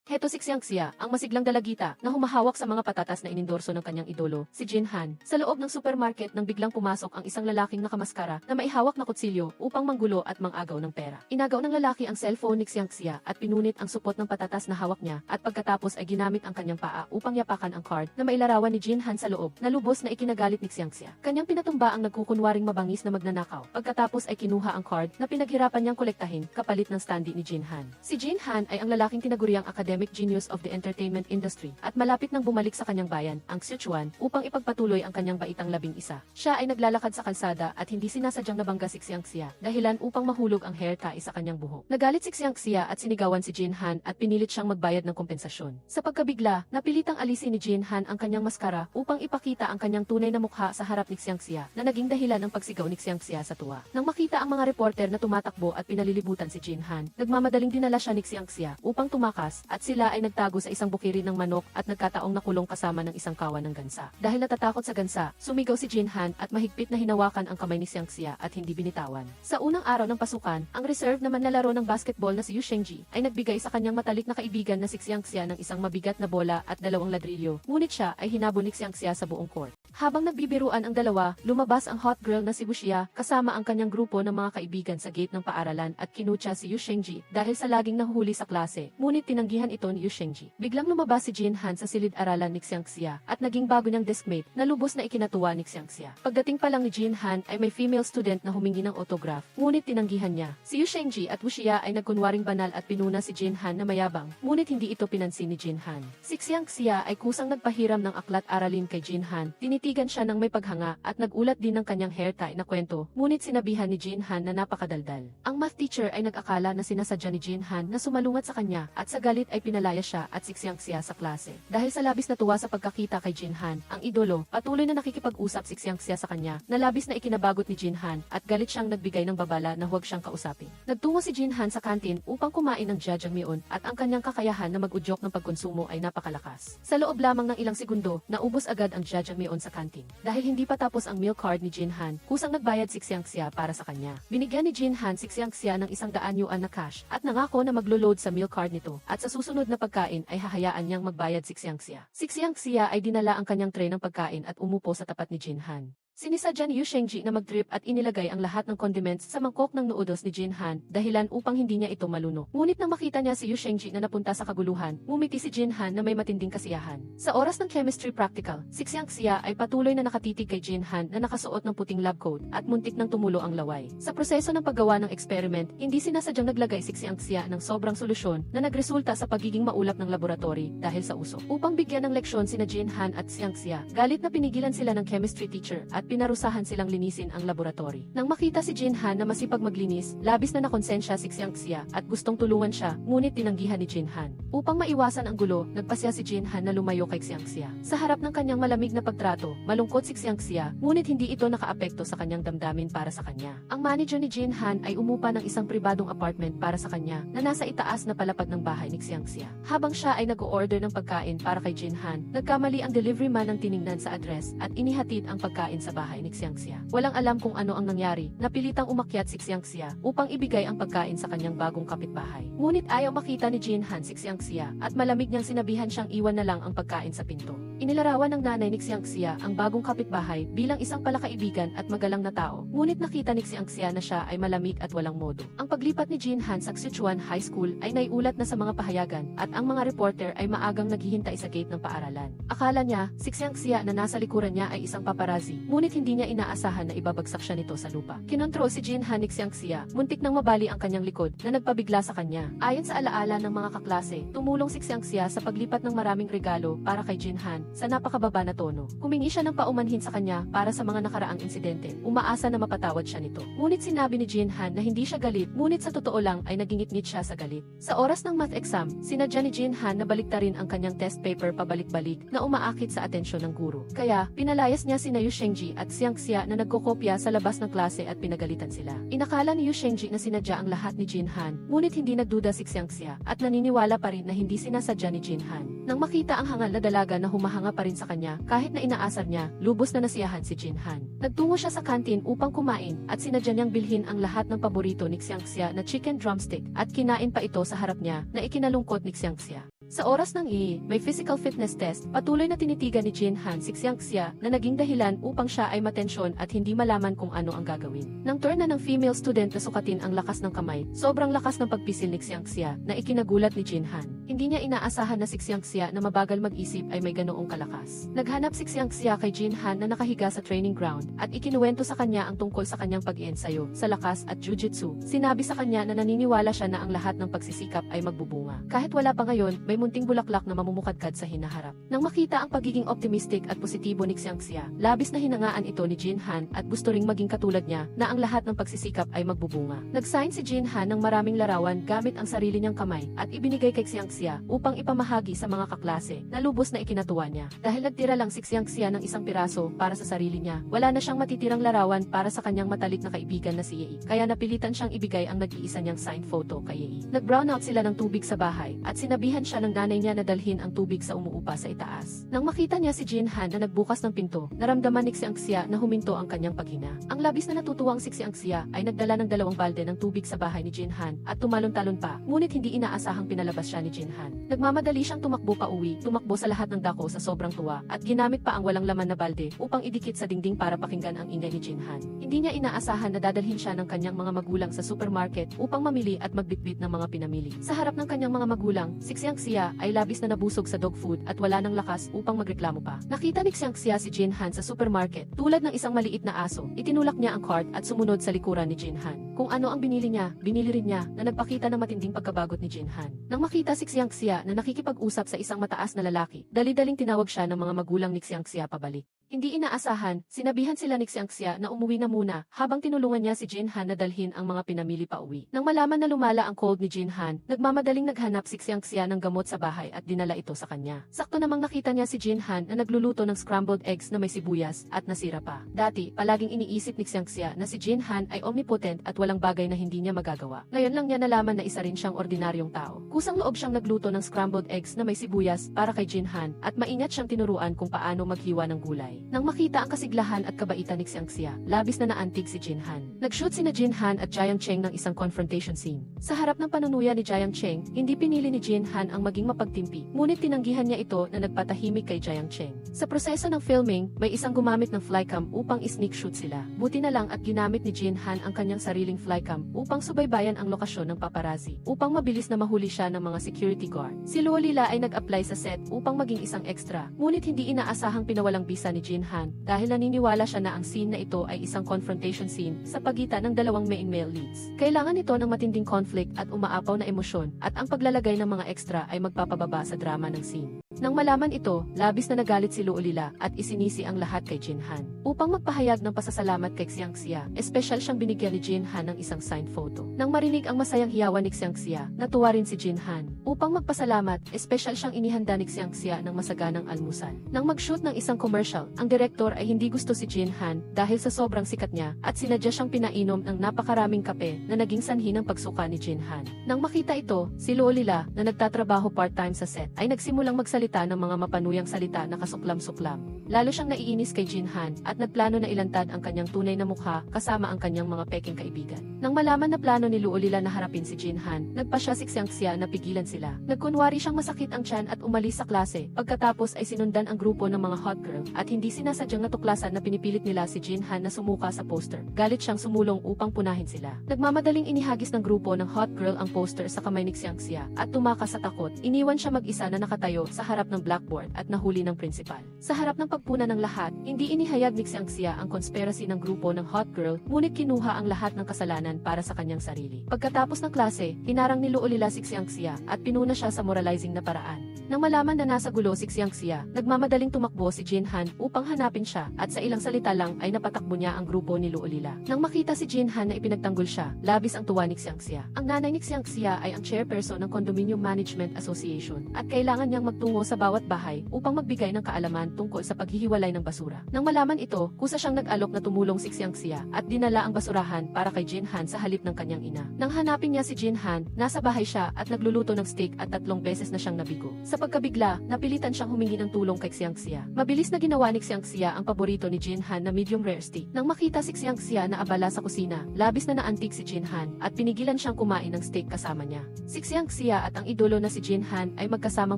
Heto si Xiangxia, ang masiglang dalagita na humahawak sa mga patatas na inendorso ng kanyang idolo, si Jin Han. Sa loob ng supermarket nang biglang pumasok ang isang lalaking nakamaskara na maihawak na kutsilyo upang manggulo at mangagaw ng pera. Inagaw ng lalaki ang cellphone ni Xiangxia at pinunit ang supot ng patatas na hawak niya at pagkatapos ay ginamit ang kanyang paa upang yapakan ang card na mailarawan ni Jin Han sa loob na lubos na ikinagalit ni Xiangxia. Kanyang pinatumba ang nagkukunwaring mabangis na magnanakaw. Pagkatapos ay kinuha ang card na pinaghirapan niyang kolektahin kapalit ng standi ni Jin Han. Si Jin Han ay ang lalaking tinaguriang academic genius of the entertainment industry at malapit nang bumalik sa kanyang bayan, ang Sichuan, upang ipagpatuloy ang kanyang baitang 11. Siya ay naglalakad sa kalsada at hindi sinasadyang nabangga si Xiangxia dahilan upang mahulog ang hair tie sa kanyang buhok. Nagalit si Xiangxia at sinigawan si Jin Han at pinilit siyang magbayad ng kompensasyon. Sa pagkabigla, napilitang alisin ni Jin Han ang kanyang maskara upang ipakita ang kanyang tunay na mukha sa harap ni Xiangxia na naging dahilan ng pagsigaw ni Xiangxia sa tuwa. Nang makita ang mga reporter na tumatakbo at pinalilibutan si Jin Han, nagmamadaling dinala siya ni Xiangxia upang tumakas at sila ay nagtago sa isang bukirin ng manok at nagkataong nakulong kasama ng isang kawan ng gansa. Dahil natatakot sa gansa, sumigaw si Jin Han at mahigpit na hinawakan ang kamay ni Xiangxia at hindi binitawan. Sa unang araw ng pasukan, ang reserve na manlalaro ng basketball na si Yu Shengji ay nagbigay sa kanyang matalik na kaibigan na si Xiangxia ng isang mabigat na bola at 2 ladrilyo, ngunit siya ay hinabol ni Xiangxia sa buong court. Habang nagbibiruan ang dalawa, lumabas ang hot girl na si Wuxia kasama ang kanyang grupo ng mga kaibigan sa gate ng paaralan at kinutya si Yu Shengji dahil sa laging nahuhuli sa klase, ngunit tinanggihan ito ni Yu Shengji. Biglang lumabas si Jin Han sa silid-aralan ni Xiangxia at naging bago niyang deskmate na lubos na ikinatuwa ni Xiangxia. Pagdating pa lang ni Jin Han ay may female student na humingi ng autograph, ngunit tinanggihan niya. Si Yu Shengji at Wuxia ay nagkunwaring banal at pinuna si Jin Han na mayabang, ngunit hindi ito pinansin ni Jin Han. Si Xiangxia ay kusang nagpahiram ng aklat aralin kay Jin Han, tinitigan siya ng may paghanga at nagulat din ng kanyang hair tie na kwento, ngunit sinabihan ni Jin Han na napakadaldal. Ang math teacher ay nag-akala na sinasadya ni Jin Han na sumalungat sa kanya at sa galit ay pinalaya siya at si Xiangxia sa klase. Dahil sa labis na tuwa sa pagkakita kay Jin Han, ang idolo, patuloy na nakikipag-usap si Xiangxia sa kanya na labis na ikinabagot ni Jin Han at galit siyang nagbigay ng babala na huwag siyang kausapin. Nagtungo si Jin Han sa kantin upang kumain ng jjajangmyeon at ang kanyang kakayahan na mag-udyok ng pagkonsumo ay napakalakas. Sa loob lamang ng ilang segundo, naubos agad ang jjajangmyeon sa kantin. Dahil hindi pa tapos ang meal card ni Jin Han, kusang nagbayad si Xiangxia para sa kanya. Binigyan ni Jin Han si Xiangxia ng 100 yuan na cash at nangako na maglo-load sa meal card nito at sa susunod na pagkain ay hahayaan niyang magbayad si Xiangxia. Si Xiangxia ay dinala ang kanyang tray ng pagkain at umupo sa tapat ni Jin Han. Sinisadya ni Yu Shengji na mag-drip at inilagay ang lahat ng condiments sa mangkok ng noodles ni Jin Han, dahilan upang hindi niya ito malunok. Ngunit nang makita niya si Yu Shengji na napunta sa kaguluhan, ngumiti si Jin Han na may matinding kasiyahan. Sa oras ng chemistry practical, si Xiangxia ay patuloy na nakatitig kay Jin Han na nakasuot ng puting lab coat at muntik nang tumulo ang laway. Sa proseso ng paggawa ng experiment, hindi sinasadyang naglagay si Xiangxia ng sobrang solusyon na nagresulta sa pagiging maulap ng laboratory dahil sa usok. Upang bigyan ng leksyon sina Jin Han at Xiangxia, galit na pinigilan sila ng chemistry teacher at pinarusahan silang linisin ang laboratory. Nang makita si Jin Han na masipag maglinis, labis na nakonsensya si Xiangxia at gustong tulungan siya, ngunit tinanggihan ni Jin Han. Upang maiwasan ang gulo, nagpasya si Jin Han na lumayo kay Xiangxia. Sa harap ng kanyang malamig na pagtrato, malungkot si Xiangxia, ngunit hindi ito nakaapekto sa kanyang damdamin para sa kanya. Ang manager ni Jin Han ay umupa ng isang pribadong apartment para sa kanya na nasa itaas na palapag ng bahay ni Xiangxia. Habang siya ay nag-o-order ng pagkain para kay Jin Han, nagkamali ang delivery man ng tiningnan sa address at inihatid ang pagkain sa bahay ni Xiangxia. Walang alam kung ano ang nangyari, napilitang umakyat si Xiangxia upang ibigay ang pagkain sa kanyang bagong kapitbahay. Ngunit ayaw makita ni Jin Han si Xiangxia at malamig niyang sinabihan siyang iwan na lang ang pagkain sa pinto. Inilarawan ng nanay ni Xiangxia ang bagong kapitbahay bilang isang palakaibigan at magalang na tao, ngunit nakita ni Xiangxia na siya ay malamig at walang modo. Ang paglipat ni Jin Han sa Sichuan High School ay naiulat na sa mga pahayagan at ang mga reporter ay maagang naghihintay sa gate ng paaralan. Akala niya, si Xiangxia na nasa likuran niya ay isang paparazzi, ngunit hindi niya inaasahan na ibabagsak siya nito sa lupa. Kinontrol si Jin Han ni Xiangxia, muntik nang mabali ang kanyang likod na nagpabigla sa kanya. Ayon sa alaala ng mga kaklase, tumulong si Xiangxia sa paglipat ng maraming regalo para kay Jin Han sa napakababa na tono. Humingi siya ng paumanhin sa kanya para sa mga nakaraang insidente, umaasa na mapatawad siya nito. Ngunit sinabi ni Jin Han na hindi siya galit, ngunit sa totoo lang ay nagingit-ngit siya sa galit. Sa oras ng math exam, sinadya ni Jin Han na baliktarin ang kanyang test paper pabalik-balik na umaakit sa atensyon ng guro. Kaya, pinalayas niya sina Yu Shengji at Xiangxia na nagkokopya sa labas ng klase at pinagalitan sila. Inakala ni Yu Shengji na sinadya ang lahat ni Jin Han, ngunit hindi nagduda si Xiangxia at naniniwala pa rin na hindi sinasadya ni Jin Han. Nang makita ang hangal na dalaga na humahanga pa rin sa kanya, kahit na inaasar niya, lubos na nasiyahan si Jin Han. Nagtungo siya sa kantin upang kumain at sinadya niyang bilhin ang lahat ng paborito ni Xiangxia na chicken drumstick at kinain pa ito sa harap niya na ikinalungkot ni Xiangxia. Sa oras ng may physical fitness test, patuloy na tinitigan ni Jinhan si Xiangxia na naging dahilan upang siya ay matensyon at hindi malaman kung ano ang gagawin. Nang turn na ng female student na sukatin ang lakas ng kamay, sobrang lakas ng pagpisil ni Xiangxia na ikinagulat ni Jinhan. Hindi niya inaasahan na si Xiangxia na mabagal mag-isip ay may ganoong kalakas. Naghanap si Xiangxia kay Jinhan na nakahiga sa training ground at ikinuwento sa kanya ang tungkol sa kanyang pag-iensayo sa lakas at jujitsu. Sinabi sa kanya na naniniwala siya na ang lahat ng pagsisikap ay magbubunga. Kahit wala pa ngayon, may munting bulaklak na mamumukadkad sa hinaharap. Nang makita ang pagiging optimistic at positibo ni Xiangxia, labis na hinangaan ito ni Jinhan at gusto ring maging katulad niya na ang lahat ng pagsisikap ay magbubunga. Nag-sign si Jinhan ng maraming larawan gamit ang sarili niyang kamay at ibinigay kay Xiangxia upang ipamahagi sa mga kaklase na lubos na ikinatuwa niya. Dahil nagtira lang si Xiangxia ng isang piraso para sa sarili niya, wala na siyang matitirang larawan para sa kanyang matalik na kaibigan na si Yei. Kaya napilitan siyang ibigay ang nag-iisa niyang signed photo kay Yei. Nag-brown out sila ng tubig sa bahay at sinabihan siya ng nanay niya na dalhin ang tubig sa umuupa sa itaas. Nang makita niya si Jinhan na nagbukas ng pinto, naramdaman ni Xiangxia na huminto ang kanyang paghina. Ang labis na natutuwang si Xiangxia ay nagdala ng 2 balde ng tubig sa bahay ni Jinhan at tumalon-talon pa, ngunit hindi inaasahang pinalabas siya ni Jinhan. Nagmamadali siyang tumakbo pa uwi, tumakbo sa lahat ng dako sa sobrang tuwa at ginamit pa ang walang laman na balde upang idikit sa dingding para pakinggan ang ingay ni Jinhan. Hindi niya inaasahan na dadalhin siya ng kanyang mga magulang sa supermarket upang mamili at magbitbit ng mga pinamili. Sa harap ng kanyang mga magulang, si Xiangxia ay labis na nabusog sa dog food at wala ng lakas upang magreklamo pa. Nakita ni Xiangxia si Jinhan sa supermarket, tulad ng isang maliit na aso. Itinulak niya ang cart at sumunod sa likuran ni Jinhan. Kung ano ang binili niya, binili rin niya na nagpakita ng matinding pagkabagot ni Jinhan. Nang makita si Xiangxia na nakikipag-usap sa isang mataas na lalaki, dali-daling tinawag siya ng mga magulang ni Xiangxia pabalik. Hindi inaasahan, sinabihan sila ni Xiangxia na umuwi na muna habang tinulungan niya si Jinhan na dalhin ang mga pinamili pa uwi. Nang malaman na lumala ang cold ni Jinhan, nagmamadaling naghanap si Xiangxia ng gamot sa bahay at dinala ito sa kanya. Sakto namang nakita niya si Jinhan na nagluluto ng scrambled eggs na may sibuyas at nasira pa. Dati, palaging iniisip ni Xiangxia na si Jinhan ay omnipotent at walang bagay na hindi niya magagawa. Ngayon lang niya nalaman na isa rin siyang ordinaryong tao. Kusang loob siyang nagluto ng scrambled eggs na may sibuyas para kay Jinhan at maingat siyang tinuruan kung paano maghiwa ng gulay. Nang makita ang kasiglahan at kabaitan ni Xiangxia, labis na naantig si Jinhan. Nag-shoot sina Jinhan at Jiang Cheng ng isang confrontation scene. Sa harap ng panunuya ni Jiang Cheng, hindi pinili ni Jinhan ang maging mapagtimpi, ngunit tinanggihan niya ito na nagpatahimik kay Jiang Cheng. Sa proseso ng filming, may isang gumamit ng flycam upang isneak shoot sila. Buti na lang at ginamit ni Jinhan ang kanyang sariling flycam upang subaybayan ang lokasyon ng paparazzi, upang mabilis na mahuli siya ng mga security guard. Si Luo Lila ay nag-apply sa set upang maging isang extra, ngunit hindi inaasahang pinawalang bisa ni Jinhan dahil naniniwala siya na ang scene na ito ay isang confrontation scene sa pagitan ng 2 main male leads. Kailangan ito ng matinding conflict at umaapaw na emosyon at ang paglalagay ng mga extra ay magpapababa sa drama ng scene. Nang malaman ito, labis na nagalit si Luo Lila at isinisi ang lahat kay Jinhan. Upang magpahayag ng pasasalamat kay Xiangxia, espesyal siyang binigyan ni Jinhan ng isang signed photo. Nang marinig ang masayang hiyawan ni Xiangxia, natuwa rin si Jinhan. Upang magpasalamat, espesyal siyang inihanda ni Xiangxia ng masaganang almusal. Nang mag-shoot ng isang commercial, ang direktor ay hindi gusto si Jinhan dahil sa sobrang sikat niya at sinadya siyang pinainom ng napakaraming kape na naging sanhi ng pagsuka ni Jinhan. Nang makita ito, si Luo Lila na nagtatrabaho part-time sa set ay nagsimulang magsalita ng mga mapanuyang salita na kasuklam-suklam. Lalo siyang naiinis kay Jinhan at nagplano na ilantad ang kanyang tunay na mukha kasama ang kanyang mga peking kaibigan. Nang malaman na plano ni Luo Lila na harapin si Jinhan, nagpasya si Xiangxia na pigilan sila. Nagkunwari siyang masakit ang tiyan at umalis sa klase. Pagkatapos ay sinundan ang grupo ng mga hot girl at hindi sinasadyang natuklasan na pinipilit nila si Jinhan na sumuka sa poster. Galit siyang sumulong upang punahin sila. Nagmamadaling inihagis ng grupo ng hot girl ang poster sa kamay ni Xiangxia at tumakas sa takot. Iniwan siya mag-isa na nakatayo sa harap ng blackboard at nahuli ng principal. Sa harap ng pagpuna ng lahat, hindi inihayag ni Xiangxia ang conspiracy ng grupo ng hot girl, ngunit kinuha ang lahat ng kasalanan para sa kanyang sarili. Pagkatapos ng klase, hinarang ni Luo Lila si Xiangxia at pinuna siya sa moralizing na paraan. Nang malaman na nasa gulo si Xiangxia, nagmamadaling tumakbo si Jinhan upang hanapin siya at sa ilang salita lang ay napatakbo niya ang grupo ni Luo Lila. Nang makita si Jinhan na ipinagtanggol siya, labis ang tuwa ni Xiangxia. Ang nanay ni Xiangxia ay ang chairperson ng Condominium Management Association at kailangan niyang magtungo tumungo sa bawat bahay upang magbigay ng kaalaman tungkol sa paghihiwalay ng basura. Nang malaman ito, kusa siyang nag-alok na tumulong si Xiangxia at dinala ang basurahan para kay Jinhan sa halip ng kanyang ina. Nang hanapin niya si Jinhan, nasa bahay siya at nagluluto ng steak at 3 beses na siyang nabigo. Sa pagkabigla, napilitan siyang humingi ng tulong kay Xiangxia. Mabilis na ginawa ni Xiangxia ang paborito ni Jinhan na medium rare steak. Nang makita si Xiangxia na abala sa kusina, labis na naantig si Jinhan at pinigilan siyang kumain ng steak kasama niya. Si Xiangxia at ang idolo na si Jinhan ay magkasamang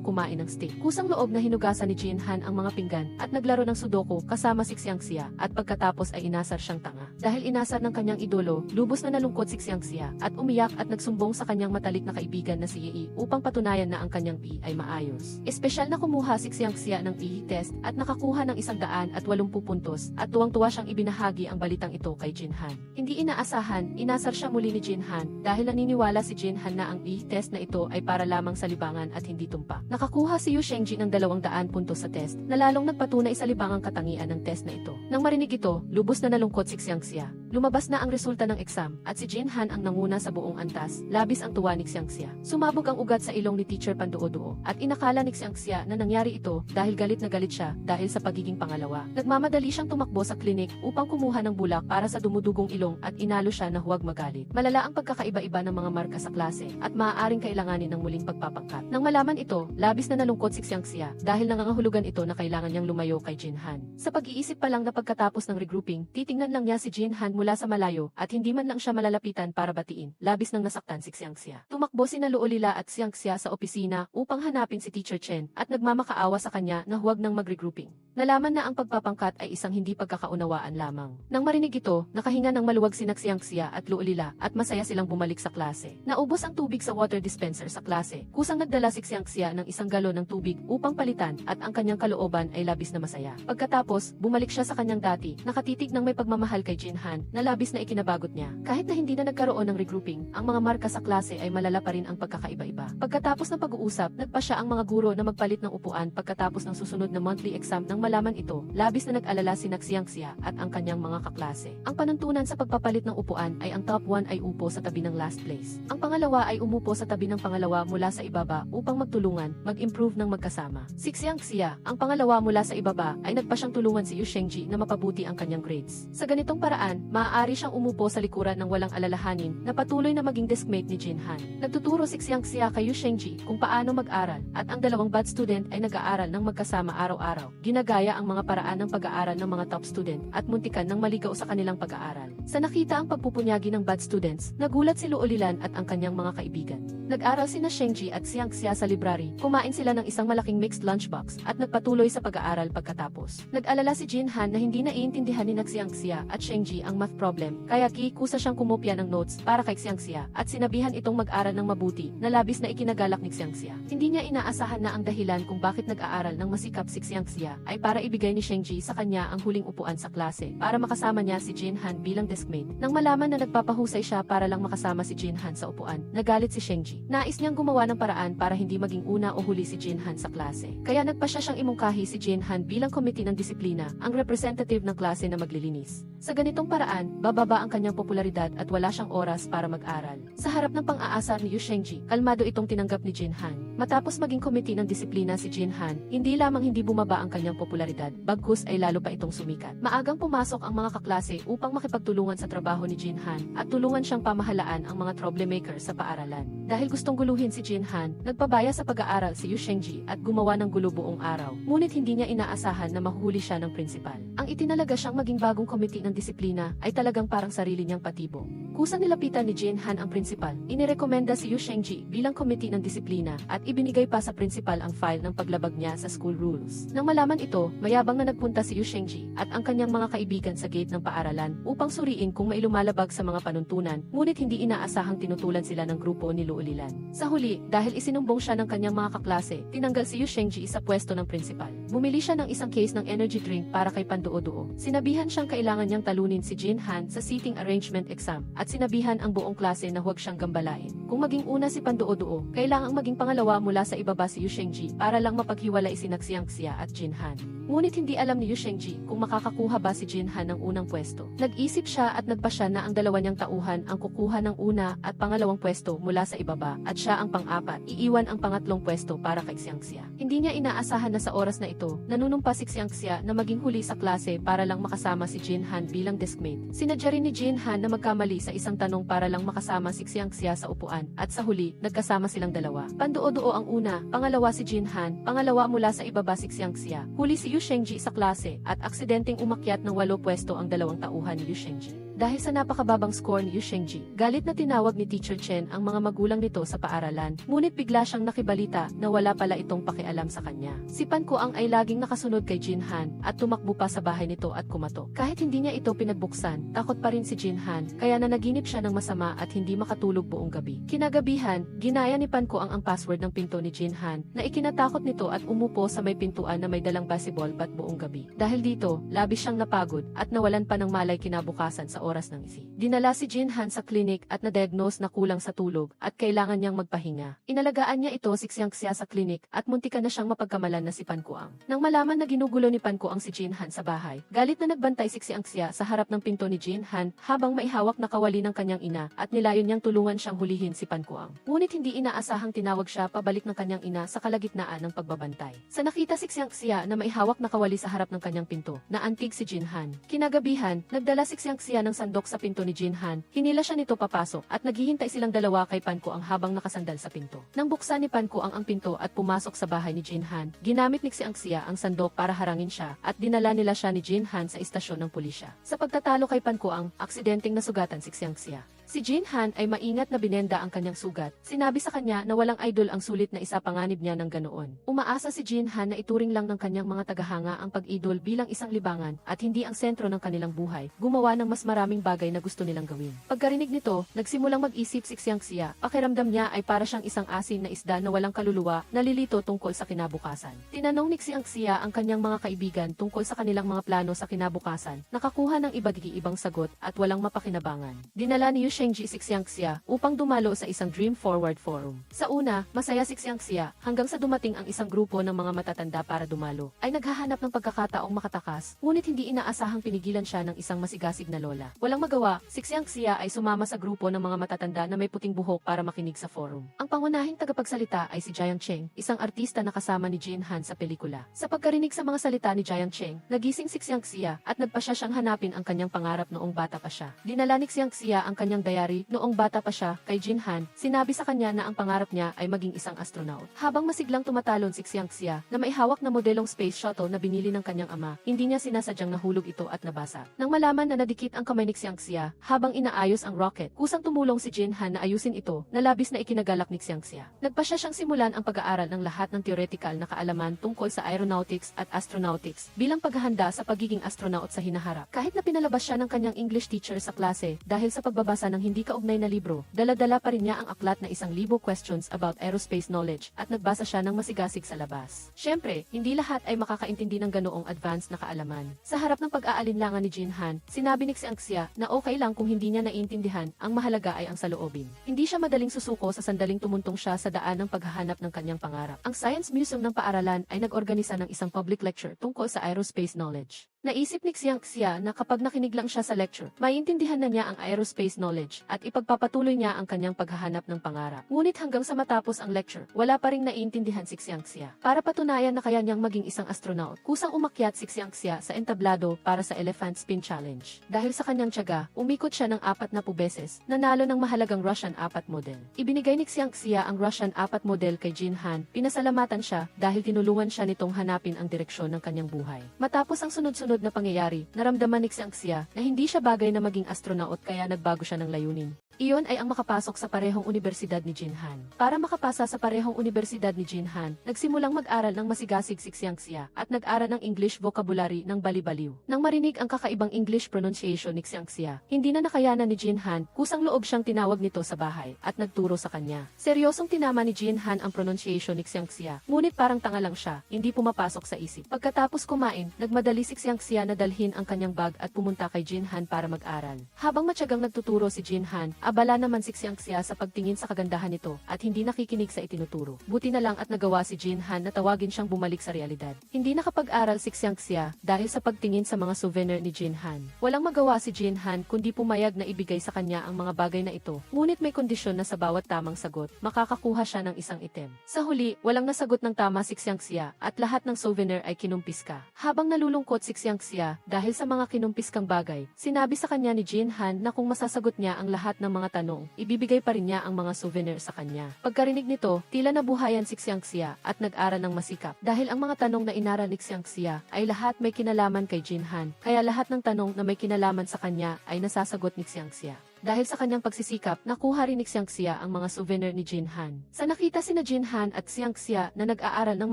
kumain ng steak. Kusang loob na hinugasan ni Jinhan ang mga pinggan at naglaro ng sudoku kasama si Xiangxia at pagkatapos ay inasar siyang tanga. Dahil inasar ng kanyang idolo, lubos na nalungkot si Xiangxia at umiyak at nagsumbong sa kanyang matalik na kaibigan na si Yi upang patunayan na ang kanyang pee ay maayos. Espesyal na kumuha si Xiangxia ng pee test at nakakuha ng 180 puntos at tuwang-tuwa siyang ibinahagi ang balitang ito kay Jinhan. Hindi inaasahan, inasar siya muli ni Jinhan dahil naniniwala si Jinhan na ang pee test na ito ay para lamang sa libangan at hindi tumpak. Nakakuha si Yu Shengji ng 200 puntos sa test na lalong nagpatunay sa libangang katangian ng test na ito. Nang marinig ito, lubos na nalungkot si Xiangxia. Lumabas na ang resulta ng exam at si Jinhan ang nanguna sa buong antas. Labis ang tuwa ni Xiangxia. Sumabog ang ugat sa ilong ni Teacher Panduo-duo at inakala ni Xiangxia na nangyari ito dahil galit na galit siya dahil sa pagiging pangalawa. Nagmamadali siyang tumakbo sa klinik upang kumuha ng bulak para sa dumudugong ilong at inalo siya na huwag magalit. Malala ang pagkakaiba-iba ng mga marka sa klase at maaaring kailanganin ng muling pagpapangkat. Nang malaman ito, labis na nalungkot si Xiangxia dahil nangangahulugan ito na kailangan niyang lumayo kay Jinhan. Sa pag-iisip pa lang na pagkatapos ng regrouping, titingnan lang niya si Jinhan mula sa malayo at hindi man lang siya malalapitan para batiin. Labis nang nasaktan si Xiangxia. Tumakbo sina Luolila at Xiangxia sa opisina upang hanapin si Teacher Chen at nagmamakaawa sa kanya na huwag nang mag-regrouping. Nalaman na ang pagpapangkat ay isang hindi pagkakaunawaan lamang. Nang marinig ito, nakahinga ng maluwag sina Xiangxia at Luolila at masaya silang bumalik sa klase. Naubos ang tubig sa water dispenser sa klase. Kusang nagdala si Xiangxia ng 1 galon ng tubig upang palitan at ang kanyang kalooban ay labis na masaya. Pagkatapos, bumalik siya sa kanyang dati, nakatitig ng may pagmamahal kay Jinhan na labis na ikinabagot niya. Kahit na hindi na nagkaroon ng regrouping, ang mga marka sa klase ay malala pa rin ang pagkakaiba-iba. Pagkatapos ng pag-uusap, nagpa siya ang mga guro na magpalit ng upuan pagkatapos ng susunod na monthly exam. Nang malaman ito, labis na nag-alala si Xiangxia at ang kanyang mga kaklase. Ang panuntunan sa pagpapalit ng upuan ay ang top 1 ay upo sa tabi ng last place. Ang pangalawa ay umupo sa tabi ng pangalawa mula sa ibaba upang magtulungan, mag-improve ng magkasama. Si Xiangxia, ang pangalawa mula sa ibaba, ay nagpa siyang tulungan si Yu Shengji na mapabuti ang kanyang grades. Sa ganitong paraan, maaari siyang umupo sa likuran ng walang alalahanin na patuloy na maging deskmate ni Jinhan. Nagtuturo si Xiangxia kay Yu Shengji kung paano mag-aral at ang dalawang bad student ay nag-aaral ng magkasama araw-araw. Ginagaya ang mga paraan ng pag-aaral ng mga top student at muntikan ng maligaw sa kanilang pag-aaral. Sa nakita ang pagpupunyagi ng bad students, nagulat si Luolilan at ang kanyang mga kaibigan. Nag-aral sina Shengji at Xiangxia sa library, kumain sila ng isang malaking mixed lunchbox at nagpatuloy sa pag-aaral pagkatapos. Nag-alala si Jinhan na hindi naiintindihan ni Xiangxia at Shengji ang math problem, kaya kusa siyang kumopya ng notes para kay Xiangxia at sinabihan itong mag-aral ng mabuti na labis na ikinagalak ni Xiangxia. Hindi niya inaasahan na ang dahilan kung bakit nag-aaral ng masikap si Xiangxia ay para ibigay ni Shengji sa kanya ang huling upuan sa klase para makasama niya si Jinhan bilang deskmate. Nang malaman na nagpapahusay siya para lang makasama si Jinhan sa upuan, nagalit si Shengji. Nais niyang gumawa ng paraan para hindi maging una o huli si Jinhan sa klase. Kaya nagpasya siyang imungkahi si Jinhan bilang komite ng disiplina, ang representative ng klase na maglilinis. Sa ganitong paraan, bababa ang kanyang popularidad at wala siyang oras para mag-aral. Sa harap ng pang-aasar ni Yu Shengji, kalmado itong tinanggap ni Jinhan. Matapos maging komite ng disiplina si Jinhan, hindi lamang hindi bumaba ang kanyang popularidad, bagkus ay lalo pa itong sumikat. Maagang pumasok ang mga kaklase upang makipagtulungan sa trabaho ni Jinhan at tulungan siyang pamahalaan ang mga troublemaker sa paaralan. Dahil gustong guluhin si Jinhan, nagpabaya sa pag-aaral si Yu Shengji at gumawa ng gulo buong araw. Ngunit hindi niya inaasahan na mahuhuli siya ng prinsipal. Ang itinalaga siyang maging bagong komite ng disiplina ay talagang parang sarili niyang patibo. Kusang nilapitan ni Jinhan ang prinsipal, inirekomenda si Yu Shengji bilang komite ng disiplina at ibinigay pa sa prinsipal ang file ng paglabag niya sa school rules. Nang malaman ito, mayabang na nagpunta si Yu Shengji at ang kanyang mga kaibigan sa gate ng paaralan upang suriin kung may lumalabag sa mga panuntunan, ngunit hindi inaasahang tinutulan sila ng grupo ni Luolilan. Sa huli, dahil isinumbong siya ng kanyang mga kaklase, tinanggal si Yu Shengji sa pwesto ng prinsipal. Bumili siya ng isang case ng energy drink para kay Panduo-duo. Sinabihan siyang kailangan niyang talunin si Jinhan sa seating arrangement exam at sinabihan ang buong klase na huwag siyang gambalain. Kung maging una si Panduo-duo, kailangang maging pangalawa mula sa ibaba si Yu Shengji para lang mapaghiwalay si Xiangxia at Jinhan. Ngunit hindi alam ni Yu Shengji kung makakakuha ba si Jinhan ng unang pwesto. Nag-isip siya at nagpasya na ang dalawa niyang tauhan ang kukuha ng una at pangalawang pwesto mula sa ibaba at siya ang pang-apat, iiwan ang pangatlong pwesto para kay Xiangxia. Hindi niya inaasahan na sa oras na ito, nanunumpa si Xiangxia na maging huli sa klase para lang makasama si Jinhan bilang deskmate. Sinadya rin ni Jinhan na magkamali sa isang tanong para lang makasama si Xiangxia sa upuan at sa huli, nagkasama silang dalawa. Panduo-duo ang una, pangalawa si Jinhan, pangalawa mula sa ibaba si Xiangxia. Huli si Yu Shengji sa klase at aksidenteng umakyat ng 8 pwesto ang dalawang tauhan ni Yu Shengji. Dahil sa napakababang score ni Yu Shengji, galit na tinawag ni Teacher Chen ang mga magulang nito sa paaralan, ngunit bigla siyang nakibalita na wala pala itong pakialam sa kanya. Si Pan Kuang ay laging nakasunod kay Jinhan at tumakbo pa sa bahay nito at kumatok. Kahit hindi niya ito pinagbuksan, takot pa rin si Jinhan, kaya nanaginip siya ng masama at hindi makatulog buong gabi. Kinagabihan, ginaya ni Pan Kuang ang password ng pinto ni Jinhan na ikinatakot nito at umupo sa may pintuan na may dalang basketball bat buong gabi. Dahil dito, labis siyang napagod at nawalan pa ng malay kinabukasan sa oras ng isi. Dinala si Jinhan sa klinik at na-diagnose na kulang sa tulog at kailangan niyang magpahinga. Inalagaan niya ito si Xiangxia sa klinik at muntikan na siyang mapagkamalan na si Pan Kuang. Nang malaman na ginugulo ni Pan Kuang si Jinhan sa bahay, galit na nagbantay si Xiangxia sa harap ng pinto ni Jinhan habang maihawak na kawali ng kanyang ina at nilayon niyang tulungan siyang hulihin si Pan Kuang. Ngunit hindi inaasahang tinawag siya pabalik ng kanyang ina sa kalagitnaan ng pagbabantay. Sa nakita si Xiangxia na maihawak na kawali sa harap ng kanyang pinto, naantig si Jinhan. Kinagabihan, nagdala si Xiangxia ng sandok sa pinto ni Jinhan, hinila siya nito papasok at naghihintay silang dalawa kay Pan Kuang habang nakasandal sa pinto. Nang buksan ni Pan Kuang ang pinto at pumasok sa bahay ni Jinhan, ginamit ni Xiangxia ang sandok para harangin siya at dinala nila siya ni Jinhan sa istasyon ng pulisya. Sa pagtatalo kay Pan Kuang, aksidenteng nasugatan si Xiangxia. Si Jinhan ay maingat na binenda ang kanyang sugat. Sinabi sa kanya na walang idol ang sulit na isapanganib niya ng ganoon. Umaasa si Jinhan na ituring lang ng kanyang mga tagahanga ang pag-idol bilang isang libangan at hindi ang sentro ng kanilang buhay. Gumawa ng mas maraming bagay na gusto nilang gawin. Pagkarinig nito, nagsimulang mag-isip si Xiangxia. Pakiramdam niya ay para siyang isang asin na isda na walang kaluluwa, nalilito tungkol sa kinabukasan. Tinanong ni Xiangxia ang kanyang mga kaibigan tungkol sa kanilang mga plano sa kinabukasan. Nakakuha ng iba't ibang sagot at walang mapakinabangan. Dinala ni Yu Shengji si Xiangxia upang dumalo sa isang Dream Forward Forum. Sa una, masaya si Xiangxia hanggang sa dumating ang isang grupo ng mga matatanda para dumalo. Ay naghahanap ng pagkakataong makatakas, ngunit hindi inaasahang pinigilan siya ng isang masigasig na lola. Walang magawa, si Xiangxia ay sumama sa grupo ng mga matatanda na may puting buhok para makinig sa forum. Ang pangunahing tagapagsalita ay si Jiang Cheng, isang artista na kasama ni Jinhan sa pelikula. Sa pagkarinig sa mga salita ni Jiang Cheng, nagising si Xiangxia at nagpasya siyang hanapin ang kanyang pangarap noong bata pa siya. Dinala ni Xiangxia ang kanyang diary noong bata pa siya kay Jinhan. Sinabi sa kanya na ang pangarap niya ay maging isang astronaut. Habang masiglang tumatalon si Xiangxia na may hawak na modelong space shuttle na binili ng kanyang ama, hindi niya sinasadyang nahulog ito at nabasa. Nang malaman na nadikit ang kamay ni Xiangxia habang inaayos ang rocket, kusang tumulong si Jinhan na ayusin ito na labis na ikinagalak ni Xiangxia. Nagpasya siyang simulan ang pag-aaral ng lahat ng theoretical na kaalaman tungkol sa aeronautics at astronautics bilang paghahanda sa pagiging astronaut sa hinaharap. Kahit na pinalabas siya ng kanyang English teacher sa klase dahil sa pagbabasa ng hindi kaugnay na libro, dala-dala pa rin niya ang aklat na 1,000 questions about aerospace knowledge at nagbasa siya ng masigasig sa labas. Siyempre, hindi lahat ay makakaintindi ng ganoong advanced na kaalaman. Sa harap ng pag-aalinlangan ni Jinhan, sinabi ni Xiangxia na okay lang kung hindi niya naiintindihan, ang mahalaga ay ang saloobin. Hindi siya madaling susuko sa sandaling tumuntong siya sa daan ng paghahanap ng kanyang pangarap. Ang Science Museum ng paaralan ay nag-organisa ng isang public lecture tungkol sa aerospace knowledge. Naisip ni Xiangxia na kapag nakinig lang siya sa lecture, maiintindihan na niya ang aerospace knowledge at ipagpapatuloy niya ang kanyang paghahanap ng pangarap. Ngunit hanggang sa matapos ang lecture, wala pa ring naiintindihan si Xiangxia. Para patunayan na kaya niyang maging isang astronaut, kusang umakyat si Xiangxia sa entablado para sa Elephant Spin Challenge. Dahil sa kanyang tiyaga, umikot siya ng 40 beses, nanalo ng mahalagang Russian 4 model. Ibinigay ni Xiangxia ang Russian 4 model kay Jinhan, pinasalamatan siya dahil tinulungan siya nitong hanapin ang direksyon ng kanyang buhay. Matapos ang sunod-sunod na pangyayari, naramdaman ni Xiangxia na hindi siya bagay na maging astronaut kaya nagbago siya ng layunin. Iyon ay ang makapasok sa parehong universidad ni Jinhan. Para makapasa sa parehong universidad ni Jinhan, nagsimulang mag-aral ng masigasig si Xiangxia at nag-aral ng English vocabulary ng bali-baliw. Nang marinig ang kakaibang English pronunciation ni Xiangxia, hindi na nakayanan ni Jinhan, kusang loob siyang tinawag nito sa bahay at nagturo sa kanya. Seryosong tinama ni Jinhan ang pronunciation ni Xiangxia, ngunit parang tanga lang siya, hindi pumapasok sa isip. Pagkatapos kumain, nagmadali si Xiangxia Xiangxia na dalhin ang kanyang bag at pumunta kay Jinhan para mag-aral. Habang matyagang nagtuturo si Jinhan, abala naman si Xiangxia sa pagtingin sa kagandahan nito at hindi nakikinig sa itinuturo. Buti na lang at nagawa si Jinhan na tawagin siyang bumalik sa realidad. Hindi nakapag-aral si Xiangxia dahil sa pagtingin sa mga souvenir ni Jinhan. Walang magawa si Jinhan kundi pumayag na ibigay sa kanya ang mga bagay na ito. Ngunit may kondisyon na sa bawat tamang sagot, makakakuha siya ng isang item. Sa huli, walang nasagot ng tama si Xiangxia at lahat ng souvenir ay kinumpiska. Habang nalulungkot si Xiangxia dahil sa mga kinumpiskang bagay, sinabi sa kanya ni Jinhan na kung masasagot niya ang lahat ng mga tanong, ibibigay pa rin niya ang mga souvenir sa kanya. Pagkarinig nito, tila nabuhayan si Xiangxia at nag-aral ng masikap. Dahil ang mga tanong na inaral ni Xiangxia ay lahat may kinalaman kay Jinhan, kaya lahat ng tanong na may kinalaman sa kanya ay nasasagot ni Xiangxia. Dahil sa kanyang pagsisikap, nakuha rin ni Xiangxia ang mga souvenir ni Jinhan. Sa nakita sina Jinhan at Xiangxia na nag-aaral ng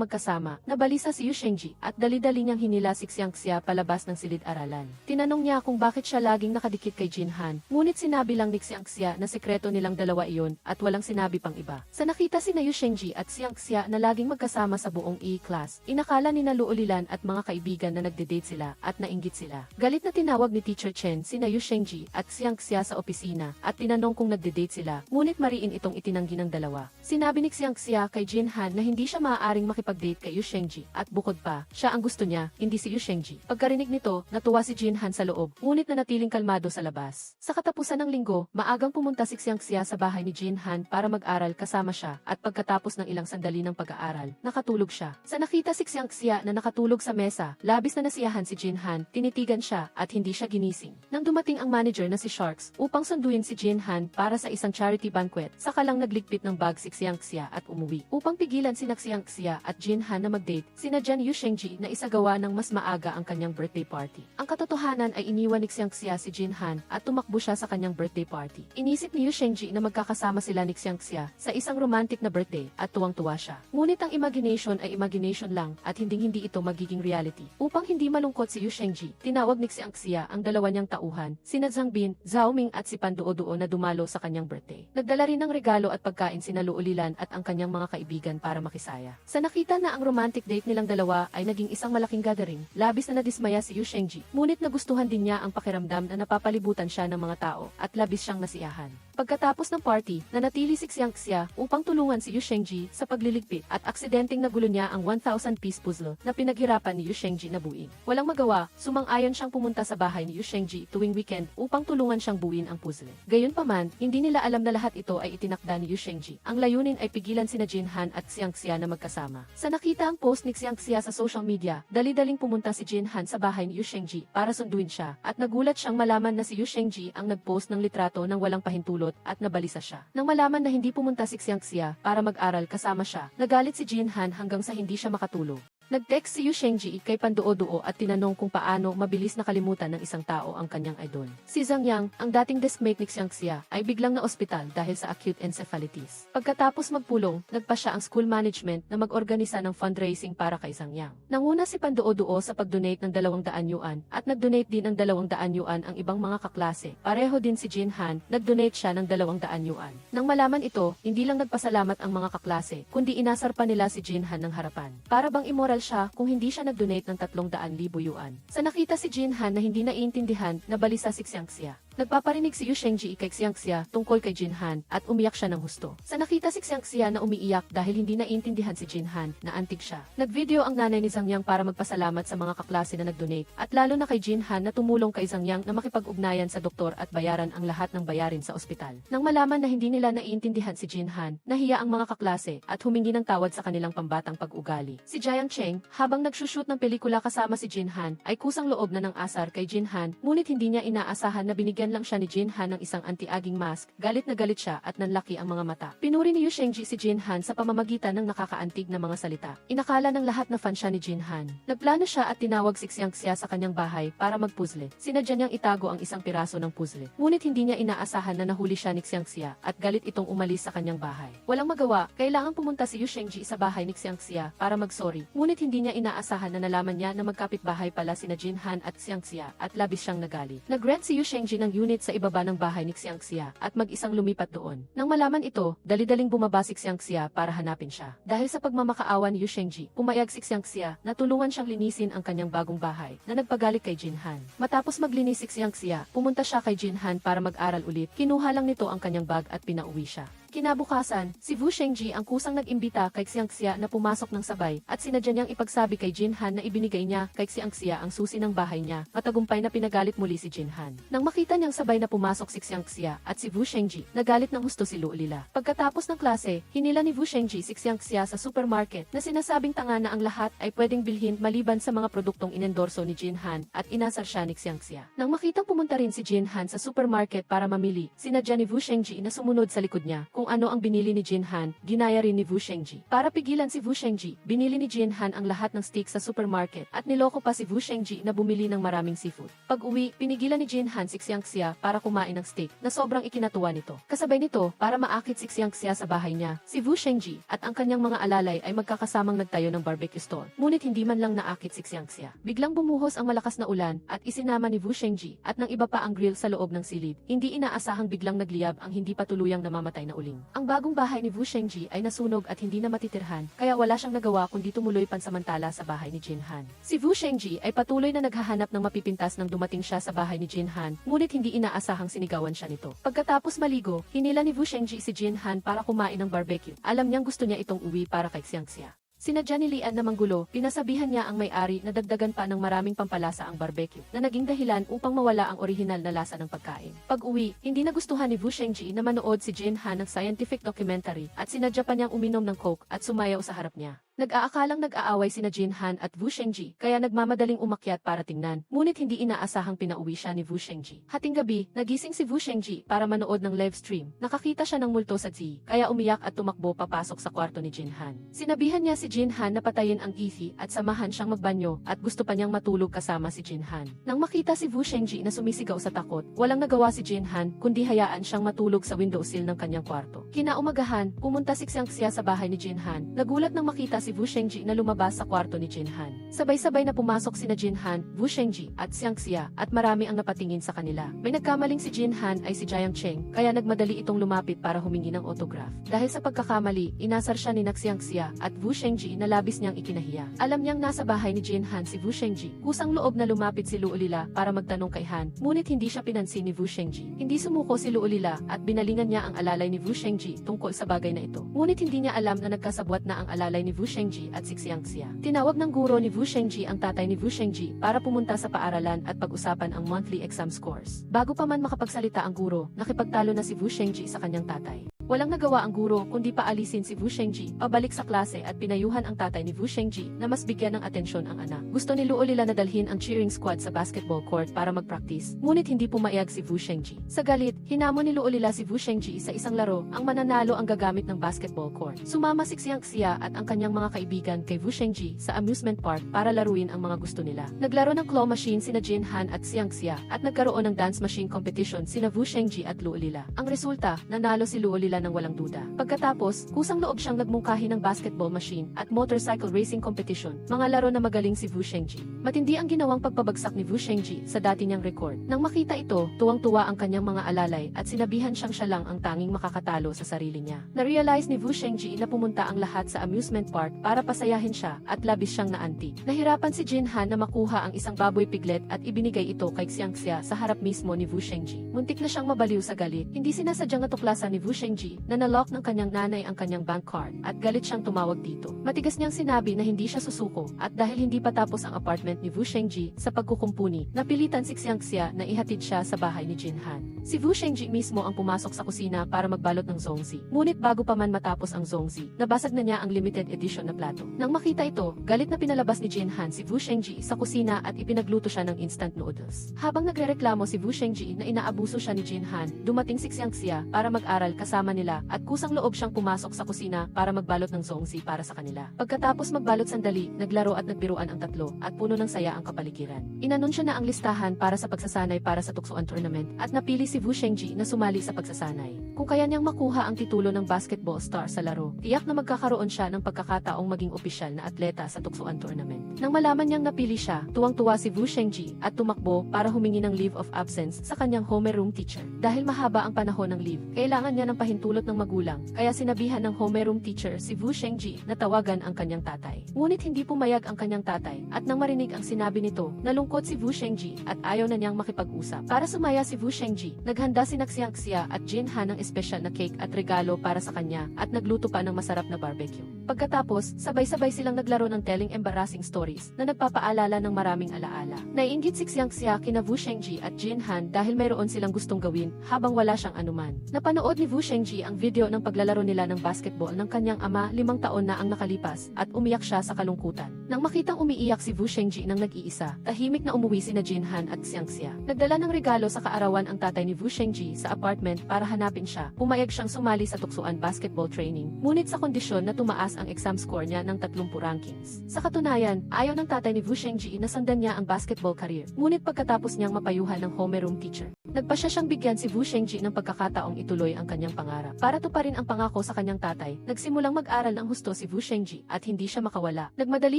magkasama, nabalisa si Yu Shengji at dali-dali niyang hinila si Xiangxia palabas ng silid-aralan. Tinanong niya kung bakit siya laging nakadikit kay Jinhan, ngunit sinabi lang ni Xiangxia na sekreto nilang dalawa iyon at walang sinabi pang iba. Sa nakita sina Yu Shengji at Xiangxia na laging magkasama sa buong E-class, inakala ni Luulilan at mga kaibigan na nagde-date sila at nainggit sila. Galit na tinawag ni Teacher Chen sina Yu Shengji at Xiangxia sa opisina at tinanong kung nagde-date sila, ngunit mariin itong itinanggi ng dalawa. Sinabi ni Xiangxia kay Jinhan na hindi siya maaaring makipag-date kay Yu Shengji at bukod pa, siya ang gusto niya, hindi si Yu Shengji. Pagkarinig nito, natuwa si Jinhan sa loob, ngunit nanatiling kalmado sa labas. Sa katapusan ng linggo, maagang pumunta si Xiangxia sa bahay ni Jinhan para mag-aral kasama siya at pagkatapos ng ilang sandali ng pag-aaral, nakatulog siya. Sa nakita si Xiangxia na nakatulog sa mesa, labis na nasiyahan si Jinhan, tinitigan siya at hindi siya ginising. Nang dumating ang manager na si Sharks upang sunduin si Jinhan para sa isang charity banquet, saka lang nagligpit ng bag si Xiangxia at umuwi. Upang pigilan sina Xiangxia at Jinhan na mag-date, sinadya ni Yu Shengji na isagawa ng mas maaga ang kanyang birthday party. Ang katotohanan ay iniwan ni Xiangxia si Jinhan at tumakbo siya sa kanyang birthday party. Inisip ni Yu Shengji na magkakasama sila ni Xiangxia sa isang romantic na birthday at tuwang-tuwa siya. Ngunit ang imagination ay imagination lang at hindi ito magiging reality. Upang hindi malungkot si Yu Shengji, tinawag ni Xiangxia ang dalawa niyang tauhan, sina Zhang Bin, Zhao Ming at si Panduo-duo na dumalo sa kanyang birthday. Nagdala rin ng regalo at pagkain sina Luulilan at ang kanyang mga kaibigan para makisaya. Sa nakita na ang romantic date nilang dalawa ay naging isang malaking gathering, labis na nadismaya si Yu Shengji, ngunit nagustuhan din niya ang pakiramdam na napapalibutan siya ng mga tao at labis siyang nasiyahan. Pagkatapos ng party, nanatili si Xiangxia upang tulungan si Yu Shengji sa pagliligpit at aksidenteng nagulo niya ang 1,000-piece puzzle na pinaghirapan ni Yu Shengji na buuin. Walang magawa, sumang-ayon siyang pumunta sa bahay ni Yu Shengji tuwing weekend upang tulungan siyang buuin ang puzzle. Gayunpaman, hindi nila alam na lahat ito ay itinakda ni Yu Shengji. Ang layunin ay pigilan sina Jinhan at Xiangxia na magkasama. Sa nakita ang post ni Xiangxia sa social media, dali-daling pumunta si Jinhan sa bahay ni Yu Shengji para sunduin siya at nagulat siyang malaman na si Yu Shengji ang nagpost ng litrato ng walang pahintulot at nabalisa siya. Nang malaman na hindi pumunta si Xiangxia para mag-aral kasama siya, nagalit si Jinhan hanggang sa hindi siya makatulog. Nag-text si Yu Shengji kay Panduo-duo at tinanong kung paano mabilis nakalimutan ng isang tao ang kanyang idol. Si Zhang Yang, ang dating deskmate ni Xiangxia, ay biglang na ospital dahil sa acute encephalitis. Pagkatapos magpulong, nagpa siya ang school management na mag-organisa ng fundraising para kay Zhang Yang. Nanguna si Panduo-duo sa pag-donate ng 200 yuan at nag-donate din ng 200 yuan ang ibang mga kaklase. Pareho din si Jinhan, nag-donate siya ng 200 yuan. Nang malaman ito, hindi lang nagpasalamat ang mga kaklase, kundi inasar pa nila si Jinhan ng harapan. Para bang immoral siya kung hindi siya nag-donate ng 300,000 yuan. Sa nakita si Jinhan na hindi naiintindihan, nabalisa si Xiangxia. Nagpaparinig si Yu Shengji kay Xiangxia tungkol kay Jinhan at umiyak siya ng husto. Sa nakita si Xiangxia na umiiyak dahil hindi naiintindihan si Jinhan, naantig siya. Nagvideo ang nanay ni Zhang Yang para magpasalamat sa mga kaklase na nag-donate at lalo na kay Jinhan na tumulong kay Zhang Yang na makipag-ugnayan sa doktor at bayaran ang lahat ng bayarin sa ospital. Nang malaman na hindi nila naiintindihan si Jinhan, nahiya ang mga kaklase at humingi ng tawad sa kanilang pambatang pag-ugali. Si Jiang Cheng, habang nagsushoot ng pelikula kasama si Jinhan, ay kusang loob na ng asar kay Jinhan, ngunit hindi niya inaasahan na binigyan lang siya ni Jinhan ng isang anti-aging mask, galit na galit siya at nanlaki ang mga mata. Pinuri ni Yu Shengji si Jinhan sa pamamagitan ng nakakaantig na mga salita. Inakala ng lahat na fan siya ni Jinhan. Nagplano siya at tinawag si Xiangxia sa kanyang bahay para magpuzzle. Sinadya niyang itago ang isang piraso ng puzzle. Ngunit hindi niya inaasahan na nahuli siya ni Xiangxia at galit itong umalis sa kanyang bahay. Walang magawa, kailangang pumunta si Yu Shengji sa bahay ni Xiangxia para mag-sorry. Ngunit hindi niya inaasahan na nalaman niya na magkapitbahay pala sina Jinhan at Xiangxia at labis siyang nagalit. Nag-rent si Yu Shengji ng unit sa ibaba ng bahay ni Xiangxia at mag-isang lumipat doon. Nang malaman ito, dali-daling bumaba si Xiangxia para hanapin siya. Dahil sa pagmamakaawa ni Yu Shengji, pumayag si Xiangxia na tulungan siyang linisin ang kanyang bagong bahay na nagpagalit kay Jinhan. Matapos maglinis si Xiangxia, pumunta siya kay Jinhan para mag-aral ulit. Kinuha lang nito ang kanyang bag at pinauwi siya. Kinabukasan, si Wu Shengji ang kusang nag-imbita kay Xiangxia na pumasok ng sabay at sinadya niyang ipagsabi kay Jinhan na ibinigay niya kay Xiangxia ang susi ng bahay niya. Matagumpay na pinagalit muli si Jinhan. Nang makita niyang sabay na pumasok si Xiangxia at si Wu Shengji, nagalit ng husto si Lu Lila. Pagkatapos ng klase, hinila ni Wu Shengji si Xiangxia sa supermarket na sinasabing tanga na ang lahat ay pwedeng bilhin maliban sa mga produktong inendorso ni Jinhan at inasar siya ni Xiangxia. Nang makitang pumunta rin si Jinhan sa supermarket para mamili, sinadya ni Wu Shengji na sumunod sa likod niya. Kung ano ang binili ni Jinhan, ginaya rin ni Wu Shengji. Para pigilan si Wu Shengji, binili ni Jinhan ang lahat ng steak sa supermarket at niloko pa si Wu Shengji na bumili ng maraming seafood. Pag-uwi, pinigilan ni Jinhan si Xiangxia para kumain ng steak na sobrang ikinatuwa nito. Kasabay nito, para maakit si Xiangxia sa bahay niya, si Wu Shengji at ang kanyang mga alalay ay magkakasamang nagtayo ng barbecue stall. Ngunit hindi man lang naakit si Xiangxia. Biglang bumuhos ang malakas na ulan at isinama ni Wu Shengji at ng iba pa ang grill sa loob ng silid. Hindi inaasahang biglang nagliyab ang hindi pa tuluyang namamatay na uling. Ang bagong bahay ni Wu Shengji ay nasunog at hindi na matitirhan, kaya wala siyang nagawa kundi tumuloy pansamantala sa bahay ni Jinhan. Si Wu Shengji ay patuloy na naghahanap ng mapipintas nang dumating siya sa bahay ni Jinhan, ngunit hindi inaasahang sinigawan siya nito. Pagkatapos maligo, hinila ni Wu Shengji si Jinhan para kumain ng barbecue. Alam niyang gusto niya itong uwi para kay Xiangxia. Sinadya ni Lian na manggulo, pinasabihan niya ang may-ari na dagdagan pa ng maraming pampalasa ang barbecue, na naging dahilan upang mawala ang orihinal na lasa ng pagkain. Pag-uwi, hindi nagustuhan ni Wu Shengji na manood si Jinhan ng scientific documentary at sinadya pa niyang uminom ng coke at sumayaw sa harap niya. Nag-aakalang nag-aaway sina Jinhan at Wu Shengji, kaya nagmamadaling umakyat para tingnan, ngunit hindi inaasahang pinauwi siya ni Wu Shengji. Hating gabi, nagising si Wu Shengji para manood ng live stream. Nakakita siya ng multo sa Zi, kaya umiyak at tumakbo papasok sa kwarto ni Jinhan. Sinabihan niya si Jinhan na patayin ang Ifi at samahan siyang magbanyo at gusto pa niyang matulog kasama si Jinhan. Nang makita si Wu Shengji na sumisigaw sa takot, walang nagawa si Jinhan kundi hayaan siyang matulog sa windowsill ng kanyang kwarto. Kinaumagahan, pumunta si Xiangxia sa bahay ni Jinhan. Nagulat nang makita si Wu Shengji na lumabas sa kwarto ni Jinhan. Sabay-sabay na pumasok sina Jinhan, Wu Shengji at Xiangxia at marami ang napatingin sa kanila. May nagkamaling si Jinhan ay si Jiang Cheng, kaya nagmadali itong lumapit para humingi ng autograph. Dahil sa pagkakamali, inasar siya ni Xiangxia at Wu Shengji na labis niyang ikinahiya. Alam niyang nasa bahay ni Jinhan si Wu Shengji. Kusang loob na lumapit si Lu Lila para magtanong kay Han, ngunit hindi siya pinansin ni Wu Shengji. Hindi sumuko si Lu Lila at binalingan niya ang alalay ni Wu Shengji tungkol sa bagay na ito. Ngunit hindi niya alam na nagkasabwat na ang alalay ni Wu Shengji at si Xiangxia. Tinawag ng guro ni Wu Shengji ang tatay ni Wu Shengji para pumunta sa paaralan at pag-usapan ang monthly exam scores. Bago pa man makapagsalita ang guro, nakipagtalo na si Wu Shengji sa kanyang tatay. Walang nagawa ang guro kundi paalisin si Wu Shengji, pabalik sa klase at pinayuhan ang tatay ni Wu Shengji na mas bigyan ng atensyon ang anak. Gusto ni Lu Lila na dalhin ang cheering squad sa basketball court para mag-practice, ngunit hindi pumayag si Wu Shengji. Sa galit, hinamon ni Lu Lila si Wu Shengji sa isang laro, ang mananalo ang gagamit ng basketball court. Sumama si Xiangxia at ang kanyang mga kaibigan kay Wu Shengji sa amusement park para laruin ang mga gusto nila. Naglaro ng claw machine sina Jinhan at Xiangxia at nagkaroon ng dance machine competition sina Wu Shengji at Lu Lila. Ang resulta, nanalo si Lu Lila ng walang duda. Pagkatapos, kusang loob siyang nagmungkahi ng basketball machine at motorcycle racing competition, mga laro na magaling si Wu Shengji. Matindi ang ginawang pagpabagsak ni Wu Shengji sa dati niyang record. Nang makita ito, tuwang-tuwa ang kanyang mga alalay at sinabihan siyang siya lang ang tanging makakatalo sa sarili niya. Na-realize ni Wu Shengji na pumunta ang lahat sa amusement park para pasayahin siya at labis siyang naanti. Nahirapan si Jinhan na makuha ang isang baboy piglet at ibinigay ito kay Xiangxia sa harap mismo ni Wu Shengji. Muntik na siyang mabaliw sa galit. Hindi sinasadyang natuklasan ni Wu Shengji na nalock ng kanyang nanay ang kanyang bank card at galit siyang tumawag dito. Matigas niyang sinabi na hindi siya susuko at dahil hindi pa tapos ang apartment ni Wu Shengji sa pagkukumpuni, napilitan si Xiangxia na ihatid siya sa bahay ni Jinhan. Si Wu Shengji mismo ang pumasok sa kusina para magbalot ng zongzi. Ngunit bago pa man matapos ang zongzi, nabasag na niya ang limited edition na plato. Nang makita ito, galit na pinalabas ni Jinhan si Wu Shengji sa kusina at ipinagluto siya ng instant noodles. Habang nagrereklamo si Wu Shengji na inaabuso siya ni Jinhan, dumating si Xiangxia para mag-aral kasama kanila at kusang loob siyang pumasok sa kusina para magbalot ng zongzi para sa kanila. Pagkatapos magbalot sandali, naglaro at nagbiruan ang tatlo at puno ng saya ang kapaligiran. Inanunsyo na ang listahan para sa pagsasanay para sa tuksoan tournament at napili si Wu Shengji na sumali sa pagsasanay. Kung kaya niyang makuha ang titulo ng basketball star sa laro, tiyak na magkakaroon siya ng pagkakataong maging opisyal na atleta sa tuksoan tournament. Nang malaman niyang napili siya, tuwang-tuwa si Wu Shengji at tumakbo para humingi ng leave of absence sa kanyang homeroom teacher. Dahil mahaba ang panahon ng leave, kailangan niya ng pahintulot ng magulang, kaya sinabihan ng homeroom teacher si Wu Shengji na tawagan ang kanyang tatay. Ngunit hindi pumayag ang kanyang tatay at nang marinig ang sinabi nito, nalungkot si Wu Shengji at ayaw na niyang makipag-usap. Para sumaya si Wu Shengji, naghanda si Xiangxia at Jin Han ng espesyal na cake at regalo para sa kanya at nagluto pa ng masarap na barbecue. Pagkatapos, sabay-sabay silang naglaro ng telling embarrassing stories na nagpapaalala ng maraming alaala. Naiinggit si Xiangxia kina Wu Shengji at Jin Han dahil mayroon silang gustong gawin habang wala siyang anuman. Napanood ni Wu Shengji ang video ng paglalaro nila ng basketball ng kanyang ama 5 taon na ang nakalipas at umiyak siya sa kalungkutan. Nang makitang umiiyak si Wu Shengji nang nag-iisa, tahimik na umuwi sina Jin Han at Xiangxia. Nagdala ng regalo sa kaarawan ang tatay ni Wu Shengji sa apartment para hanapin siya. Pumayag siyang sumali sa tuksoan basketball training, ngunit sa kondisyon na tumaas ang exam score niya ng 30 rankings. Sa katunayan, ayaw ng tatay ni Wu Shengji na sundan niya ang basketball career, ngunit pagkatapos niyang mapayuhan ng homeroom teacher, nagpasya siyang bigyan si Wu Shengji ng pagkakataong ituloy ang kanyang pangarap. Para tuparin ang pangako sa kanyang tatay, nagsimulang mag-aral ng husto si Wu Shengji at hindi siya makawala. Nagmadali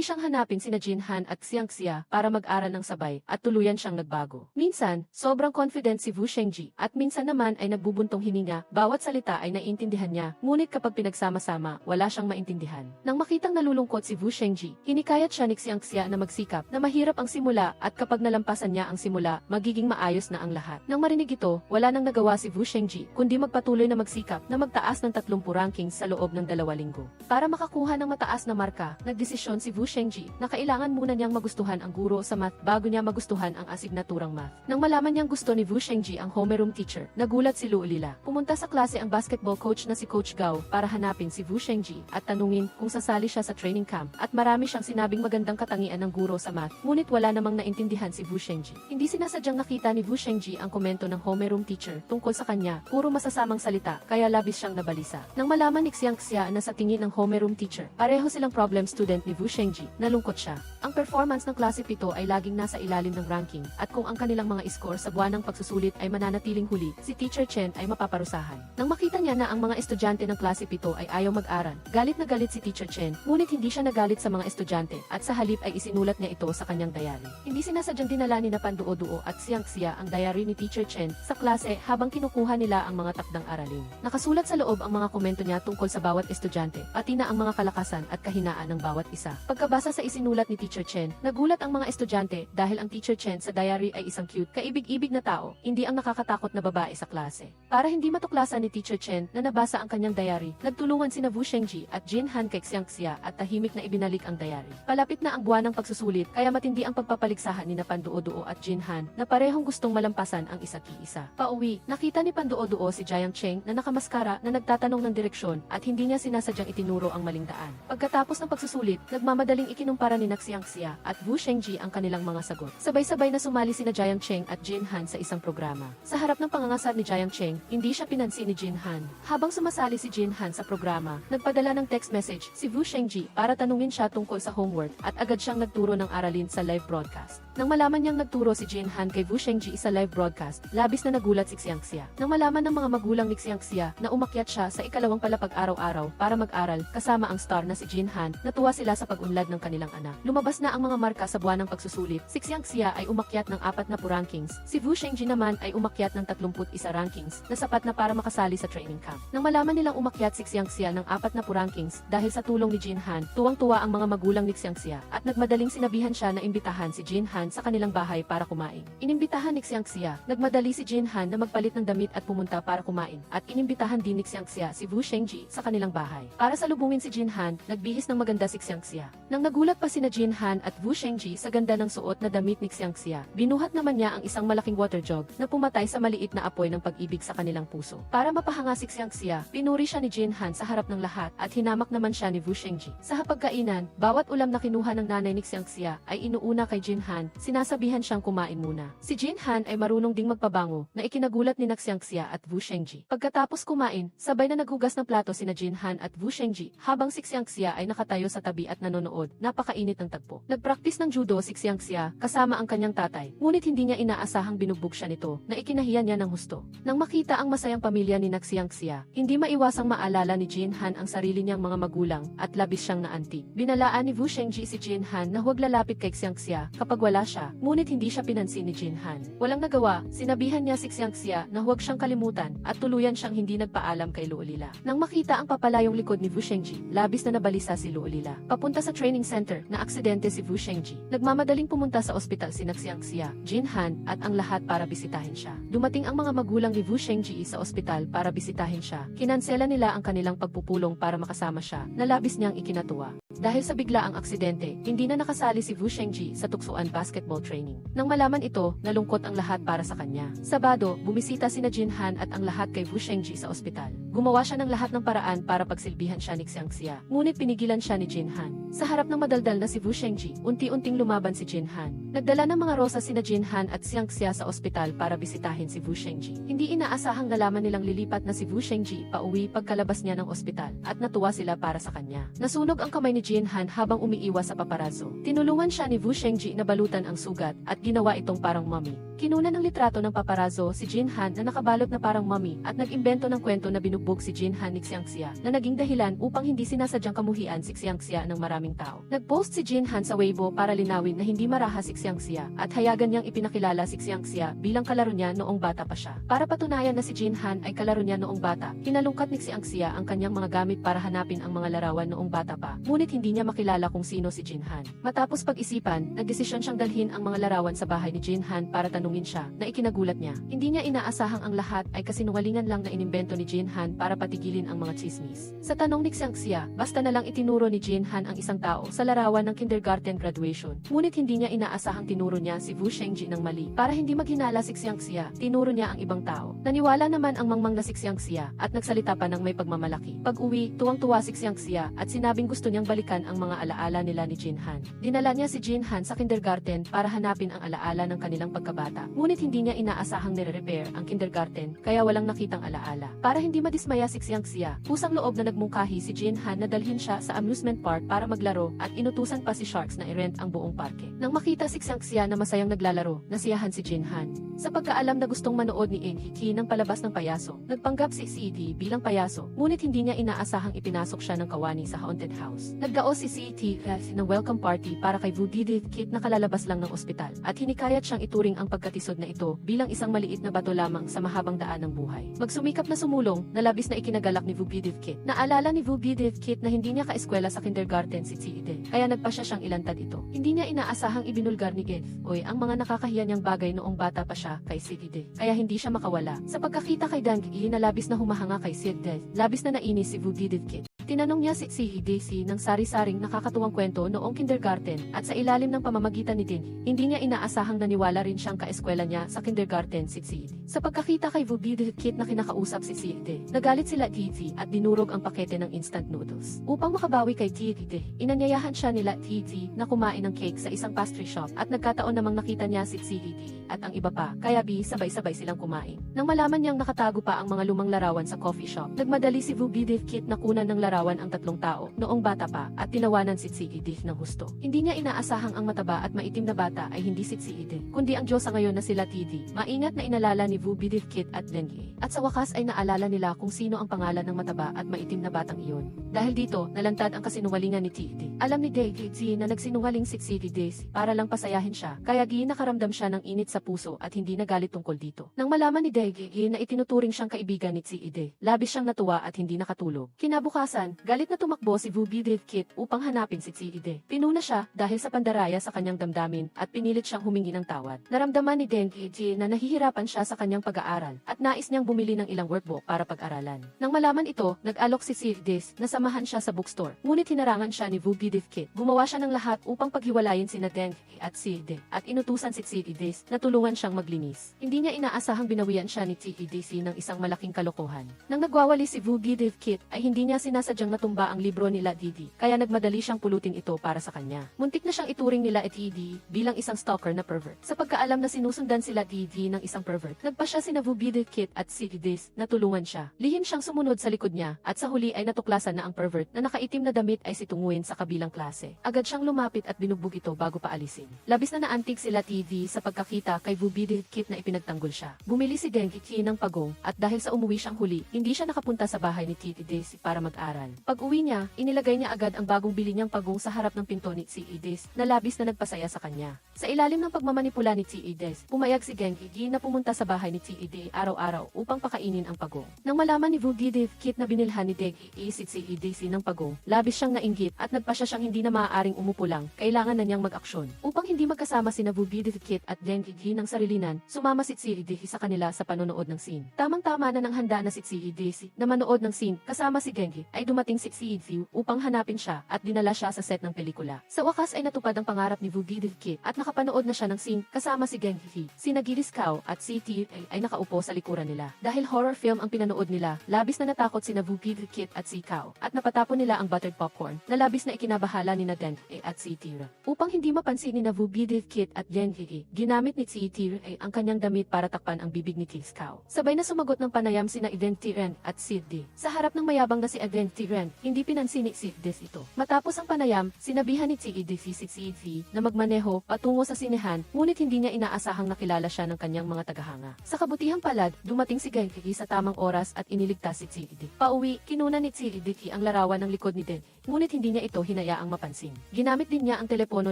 siyang hanapin sina Jin Han at Xiangxia para mag-aral ng sabay at tuluyan siyang nagbago. Minsan, sobrang confident si Wu Shengji at minsan naman ay nagbubuntong hininga, bawat salita ay naiintindihan niya, ngunit kapag pinagsama-sama, wala siyang maintindihan. Nang makitang nalulungkot si Wu Shengji, hinikayat siya ni Xiangxia na magsikap, na mahirap ang simula at kapag nalampasan niya ang simula, magiging maayos na ang lahat. Nang marinig ito, wala nang nagawa si Wu Shengji kundi magpatuloy na magsikap na magtaas ng 30 rankings sa loob ng 2 linggo. Para makakuha ng mataas na marka, nagdesisyon si Wu Shengji na kailangan muna niyang magustuhan ang guro sa math bago niya magustuhan ang asignaturang math. Nang malaman niyang gusto ni Wu Shengji ang homeroom teacher, nagulat si Lu Lila. Pumunta sa klase ang basketball coach na si Coach Gao para hanapin si Wu Shengji at tanungin kung sasali siya sa training camp at marami siyang sinabing magandang katangian ng guro sa math, ngunit wala namang naintindihan si Wu Shengji. Hindi sinasadyang nakita ni Wu Shengji ang komento ng homeroom teacher tungkol sa kanya, puro masasamang salita, kaya labis siyang nabalisa. Nang malaman ni Xiangxia na sa tingin ng homeroom teacher, pareho silang problem student ni Wu Shengji, nalungkot siya. Ang performance ng klase 7 ay laging nasa ilalim ng ranking at kung ang kanilang mga score sa buwanang pagsusulit ay mananatiling huli, si Teacher Chen ay mapaparusahan. Nang makita niya na ang mga estudyante ng klase 7 ay ayaw mag-aral, galit na galit si Teacher Chen, ngunit hindi siya nagalit sa mga estudyante at sa halip ay isinulat niya ito sa kanyang diary. Hindi sinasadyang dinala ni Panduo-duo at Xiangxia ang diary ni Teacher Chen sa klase habang kinukuha nila ang mga takdang aralin. Nakasulat sa loob ang mga komento niya tungkol sa bawat estudyante, pati na ang mga kalakasan at kahinaan ng bawat isa. Pagkabasa sa isinulat ni Teacher Chen, nagulat ang mga estudyante dahil ang Teacher Chen sa diary ay isang cute, kaibig-ibig na tao, hindi ang nakakatakot na babae sa klase. Para hindi matuklasan ni Teacher Chen na nabasa ang kanyang diary, nagtulungan sina Wu Shengji at Jin Han kay Xiangxia at tahimik na ibinalik ang diary. Palapit na ang buwan ng pagsusulit, kaya matindi ang pagpapaligsahan ni Panduo-duo at Jin Han na parehong gustong malampasan ang isa't isa. Pauwi, nakita ni Panduo-duo si Jiang Cheng na nakamaskara na nagtatanong ng direksyon at hindi niya sinasadyang itinuro ang maling daan. Pagkatapos ng pagsusulit, nagmamadaling ikinumpara ni Xiangxia at Wu Shengji ang kanilang mga sagot. Sabay-sabay na sumali sina Jiang Cheng at Jin Han sa isang programa. Sa harap ng pangangasar ni Jiang Cheng, hindi siya pinansin ni Jin Han. Habang sumasali si Jin Han sa programa, nagpadala ng text message si Wu Shengji para tanungin siya tungkol sa homework at agad siyang nagturo ng aralin sa live broadcast. Nang malaman niyang nagturo si Jin Han kay Wu Shengji sa live broadcast, labis na nagulat si Xiangxia. Nang malaman ng mga magulang ni Xiangxia na umakyat siya sa ikalawang palapag araw-araw para mag-aral kasama ang star na si Jin Han, natuwa sila sa pag-unlad ng kanilang anak. Lumabas na ang mga marka sa buwan ng pagsusulit. Si Xiangxia ay umakyat ng 4 rankings. Si Wu Shengji naman ay umakyat ng 31 rankings na sapat na para makasali sa training camp. Nang malaman nilang umakyat si Xiangxia ng 4 rankings dahil sa tulong ni Jin Han, tuwang-tuwa ang mga magulang ni Xiangxia at nagmadaling sinabihan siya na imbitahan si Jin Han sa kanilang bahay para kumain. Inimbitahan ni Xiangxia, nagmadali si Jin Han na magpalit ng damit at pumunta para kumain at inimbitahan din ni Xiangxia si Wu Shengji sa kanilang bahay. Para salubungin si Jin Han, nagbihis ng maganda si Xiangxia. Nang nagulat pa sina Jin Han at Wu Shengji sa ganda ng suot na damit ni Xiangxia, binuhat naman niya ang isang malaking water jug na pumatay sa maliit na apoy ng pag-ibig sa kanilang puso. Para mapahanga si Xiangxia, pinuri siya ni Jin Han sa harap ng lahat at hinamak naman siya ni Wu Shengji. Sa hapagkainan, bawat ulam na kinuha ng nanay ni Xiangxia ay inuuna kay Jin Han sinasabihan siyang kumain muna. Si Jinhan ay marunong ding magpabango na ikinagulat ni Xiangxia at Wu Shengji. Pagkatapos kumain, sabay na naghugas ng plato sina Jinhan at Wu Shengji habang si Xiangxia ay nakatayo sa tabi at nanonood. Napakainit ng tagpo. Nagpraktis ng judo si Xiangxia kasama ang kanyang tatay, ngunit hindi niya inaasahang binugbog siya nito na ikinahiya niya ng husto. Nang makita ang masayang pamilya ni Xiangxia, hindi maiwasang maalala ni Jinhan ang sarili niyang mga magulang at labis siyang naantig. Binalaan ni Wu Shengji si Jinhan na huwag lalapit kay Xiangxia kapag wala siya, ngunit hindi siya pinansin ni Jinhan. Walang nagawa, sinabihan niya si Xiangxia na huwag siyang kalimutan at tuluyan siyang hindi nagpaalam kay Luolila. Nang makita ang papalayong likod ni Wu Shengji, labis na nabalisa si Luolila. Papunta sa training center na aksidente si Wu Shengji. Nagmamadaling pumunta sa ospital si Xiangxia, Jinhan at ang lahat para bisitahin siya. Dumating ang mga magulang ni Wu Shengji sa ospital para bisitahin siya. Kinansela nila ang kanilang pagpupulong para makasama siya, na labis niyang ikinatuwa. Dahil sa biglaang aksidente, hindi na nakasali si Wu Shengji sa tuksoan basketball training. Nang malaman ito, nalungkot ang lahat para sa kanya. Sabado, bumisita sina Jinhan at ang lahat kay Wu Shengji sa ospital. Gumawa siya ng lahat ng paraan para pagsilbihan siya ni Xiangxia, ngunit pinigilan siya ni Jinhan. Sa harap ng madaldal na si Wu Shengji, unti-unting lumaban si Jinhan. Nagdala ng mga rosas sina Jinhan at Xiangxia sa ospital para bisitahin si Wu Shengji. Hindi inaasahang nalaman nilang lilipat na si Wu Shengji pauwi pagkalabas niya ng ospital, at natuwa sila para sa kanya. Nasunog ang kamay ni Jinhan habang umiiwas sa paparazzo. Tinulungan siya ni Wu Shengji na balutan ang sugat at ginawa itong parang mummy. Kinunan ng litrato ng paparazzo si Jinhan na nakabalot na parang mummy at nag-imbento ng kwento na binugbog si Jinhan ni Xiangxia na naging dahilan upang hindi sinasadyang kamuhian si Xiangxia ng maraming tao. Nag-post si Jinhan sa Weibo para linawin na hindi maraha si Xiangxia at hayagan niyang ipinakilala si Xiangxia bilang kalaro niya noong bata pa siya. Para patunayan na si Jinhan ay kalaro niya noong bata, hinalungkat ni Xiangxia ang kanyang mga gamit para hanapin ang mga larawan noong bata pa, ngunit hindi niya makilala kung sino si Jinhan. Matapos pag-isipan, nagdesisyon siyang dalhin ang mga larawan sa bahay ni Jinhan para tanungin siya na ikinagulat niya. Hindi niya inaasahang ang lahat ay kasinungalingan lang na inimbento ni Jinhan para patigilin ang mga chismis. Sa tanong ni Xiangxia, basta na lang itinuro ni Jinhan ang isang tao sa larawan ng kindergarten graduation. Ngunit hindi niya inaasahang tinuro niya si Wu Shengji ng mali. Para hindi maghinala si Xiangxia, tinuro niya ang ibang tao. Naniwala naman ang mangmang na si Xiangxia at nagsalita pa ng may pagmamalaki. Pag-uwi, tuwang-tuwa si Xiangxia at sinabing gusto niyang balikan ang mga alaala nila ni Jinhan. Dinala niya si Jinhan sa kindergarten para hanapin ang alaala ng kanilang pagkabata. Ngunit hindi niya inaasahang nire-repair ang kindergarten kaya walang nakitang alaala. Para hindi madismaya si Xiangxia, kusang loob na nagmungkahi si Jinhan na dalhin siya sa amusement park para maglaro at inutusan pa si Sharks na i-rent ang buong parke. Nang makita si Xiangxia na masayang naglalaro, nasiyahan si Jinhan. Sa pagkaalam na gustong manood ni Enhiki ng palabas ng payaso, nagpanggap si CET bilang payaso, ngunit hindi niya inaasahang ipinasok siya ng kawani sa haunted house. Nagdaos si CET ng welcome party para kay Wu Didit na kalalabas lang ng ospital, at hinikayat siyang ituring ang pagkatisod na ito bilang isang maliit na bato lamang sa mahabang daan ng buhay. Magsumikap na sumulong, na labis na ikinagalak ni Wu Didit. Naalala ni Wu Didit na hindi niya kaeskwela sa kindergarten si CET, kaya nagpasya siyang ilantad ito. Hindi niya inaasahang ibinulgar ni Geth ang mga nakakahiya niyang bagay noong bata pa siya kay CET, kaya hindi siya makawala. Sa pagkakita kay Dang na labis na humahanga kay CET, labis na nainis si Wu Didit. Tinanong niya si CET ng sari-saring nakakatuwang kwento noong kindergarten, at sa ilalim ng pamamagitan ni Din, hindi niya inaasahang naniwala rin siyang kaeskwela niya sa kindergarten si CET. Sa pagkakita kay Wu Didit na kinakausap si CET, nagalit sila TT at dinurog ang pakete ng instant noodles. Upang makabawi kay TT, inanyayahan siya nila TT na kumain ng cake sa isang pastry shop, at nagkataon namang nakita niya si CET at ang iba pa, kaya sabay-sabay silang kumain. Nang malaman niyang nakatago pa ang mga lumang larawan sa coffee shop, nagmadali si Wu Didit na kunan ng larawan ang tatlong tao noong bata pa at tinawanan si CET ng husto. Hindi niya inaasahang ang mataba at maitim na bata ay hindi si CET, kundi ang Diyosa ngayon na sila TT. Maingat na inalala ni Wu Didit at Dengi. At sa wakas ay naalala nila kung sino ang pangalan ng mataba at maitim na batang iyon. Dahil dito, nalantad ang kasinungalingan ni TT. Alam ni Dengi na nagsinungaling si CET para lang pasayahin siya, kaya nakaramdam siya ng init sa puso at hindi nagalit tungkol dito. Nang malaman ni Dengi na itinuturing siyang kaibigan ni CET, labis siyang natuwa at hindi nakatulog. Kinabukasan, galit na tumakbo si Wu Didit upang hanapin si CET. Pinuna siya dahil sa pandaraya sa kanyang damdamin at pinilit siyang humingi ng tawad. Naramdaman ni Dengi na nahihirapan siya sa kanyang pag-aaral at nais niyang bumili ng ilang workbook para pag-aralan. Nang malaman ito, nag-alok si CET na samahan siya sa bookstore. Ngunit hinarangan siya ni Wu Didit. Gumawa siya ng lahat upang paghiwalayin sina Dengi at CET, at inutusan si CET na tulungan siyang maglinis. Hindi niya inaasahang binawian siya ni CET ng isang malaking kalokohan. Nang nagwawali si Wu Didit ay hindi niya sinasadya sadyang natumba ang libro nila Didi, kaya nagmadali siyang pulutin ito para sa kanya. Muntik na siyang ituring nila Didi bilang isang stalker na pervert. Sa pagkaalam na sinusundan sila Didi ng isang pervert, nagpa siya sina Vubidil Kit at si Idis na tulungan siya. Lihim siyang sumunod sa likod niya at sa huli ay natuklasan na ang pervert na nakaitim na damit ay si Tunguin sa kabilang klase. Agad siyang lumapit at binugbog ito bago paalisin. Labis na naantig sila Didi sa pagkakita kay Vubidil Kit na ipinagtanggol siya. Bumili si Genki ng pagong at dahil sa umuwi siyang huli, hindi siya nakapunta sa bahay ni Titi Idis para mag-aral. Pag-uwi niya, inilagay niya agad ang bagong bili niyang pagong sa harap ng pinto ni si Idis na labis na nagpasaya sa kanya. Sa ilalim ng pagmamanipula ni si Idis, pumayag si Genki na pumunta sa bahay ni si Idis araw-araw upang pakainin ang pagong. Nang malaman ni Vubidil Kit na binilhan ni Genki si Idis ng pagong, labis siyang nainggit at nagpasya siyang hindi na maaaring umupo lang, kailangan na niyang mag-aksyon. Upang hindi magkasama sina Vubidil Kit at Genki ng sarilinan, sumama si Idis sa kanila sa panonood ng scene. Tamang-tama na nang handa na si Idis na manood ng scene kasama si Genki ay dumating si Idis upang hanapin siya at dinala siya sa set ng pelikula. Sa wakas ay natupad ang pangarap ni Vubidil Kit at nakapanood na siya ng scene kasama si Genki. Sina Gillis Kao at si Tir ay nakaupo sa likuran nila. Dahil horror film ang pinanood nila, labis na natakot sina Vubidil Kit at si Kao at napatapon nila ang buttered popcorn na labis na ikinabahala ni Genki at si Tir. Upang hindi mapansin ni Vubidil Kit at Genki, ginamit ni si Tir ang kanyang damit para takpan ang bibig ni Gillis Kao. Sabay na sumagot ng panayam sina Eden Tiren at Siddi. Sa harap ng mayabang na si Eden Tiren, hindi pinansin ni Siddi ito. Matapos ang panayam, sinabihan ni Siddi si Siddi na magmaneho patungo sa sinehan, ngunit hindi niya inaasahang nakilala siya ng kanyang mga tagahanga. Sa kabutihang palad, dumating si Genki sa tamang oras at iniligtas si Siddi. Pauwi, kinuna ni Siddi ang larawan ng likod ni Den, ngunit hindi niya ito hinayaang mapansin. Ginamit din niya ang telepono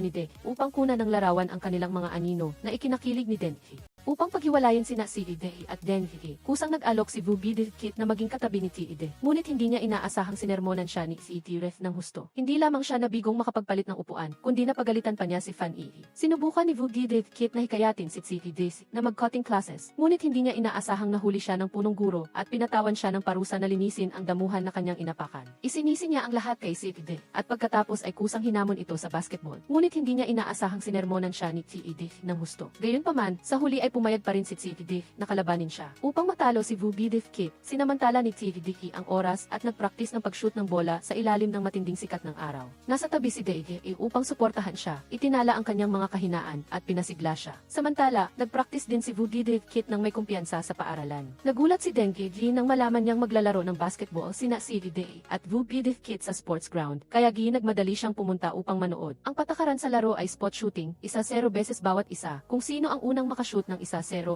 ni Den upang kunan ng larawan ang kanilang mga anino na ikinakilig ni Denki. Upang paghiwalayin sina si Ide at Denki, kusang nag-alok si Vubidil Kit na maging katabi ni Ide. Ngunit hindi niya inaasahang sinermonan siya ni si Tiref ng husto. Hindi lamang siya nabigong makapagpalit ng upuan, kundi napagalitan pa niya si Fan Ii. Sinubukan ni Vubidil Kit na hikayatin si Ide na mag-cutting classes, ngunit hindi niya inaasahang nahuli siya ng punong guro at pinatawan siya ng parusa na linisin ang damuhan na kanyang inapakan. Isinisi niya ang lahat kay si Ide at pagkatapos ay kusang hinamon ito sa basketball. Ngunit hindi niya inaasahang sinermonan siya ni Ide ng husto. Gayunpaman, sa huli ay pumayag pa rin si Ide na kalabanin siya. Upang matalo si Vubidil Kit, sinamantala ni Ide ang oras at nagpraktis ng pag-shoot ng bola sa ilalim ng matinding sikat ng araw. Nasa tabi si Ide upang suportahan siya, itinala ang kanyang mga kahinaan at pinasigla siya. Samantala, nagpraktis din si Vubidil Kit ng may kumpiyansa sa paaralan. Nagulat si Denki nang malaman niyang maglalaro ng basketball sina si Ide at Vubidil Kit sa sports ground, kaya nagmadali siyang pumunta upang manood. Ang patakaran sa laro ay spot shooting, 1-0 beses bawat isa. Kung sino ang unang makashoot ng 1-0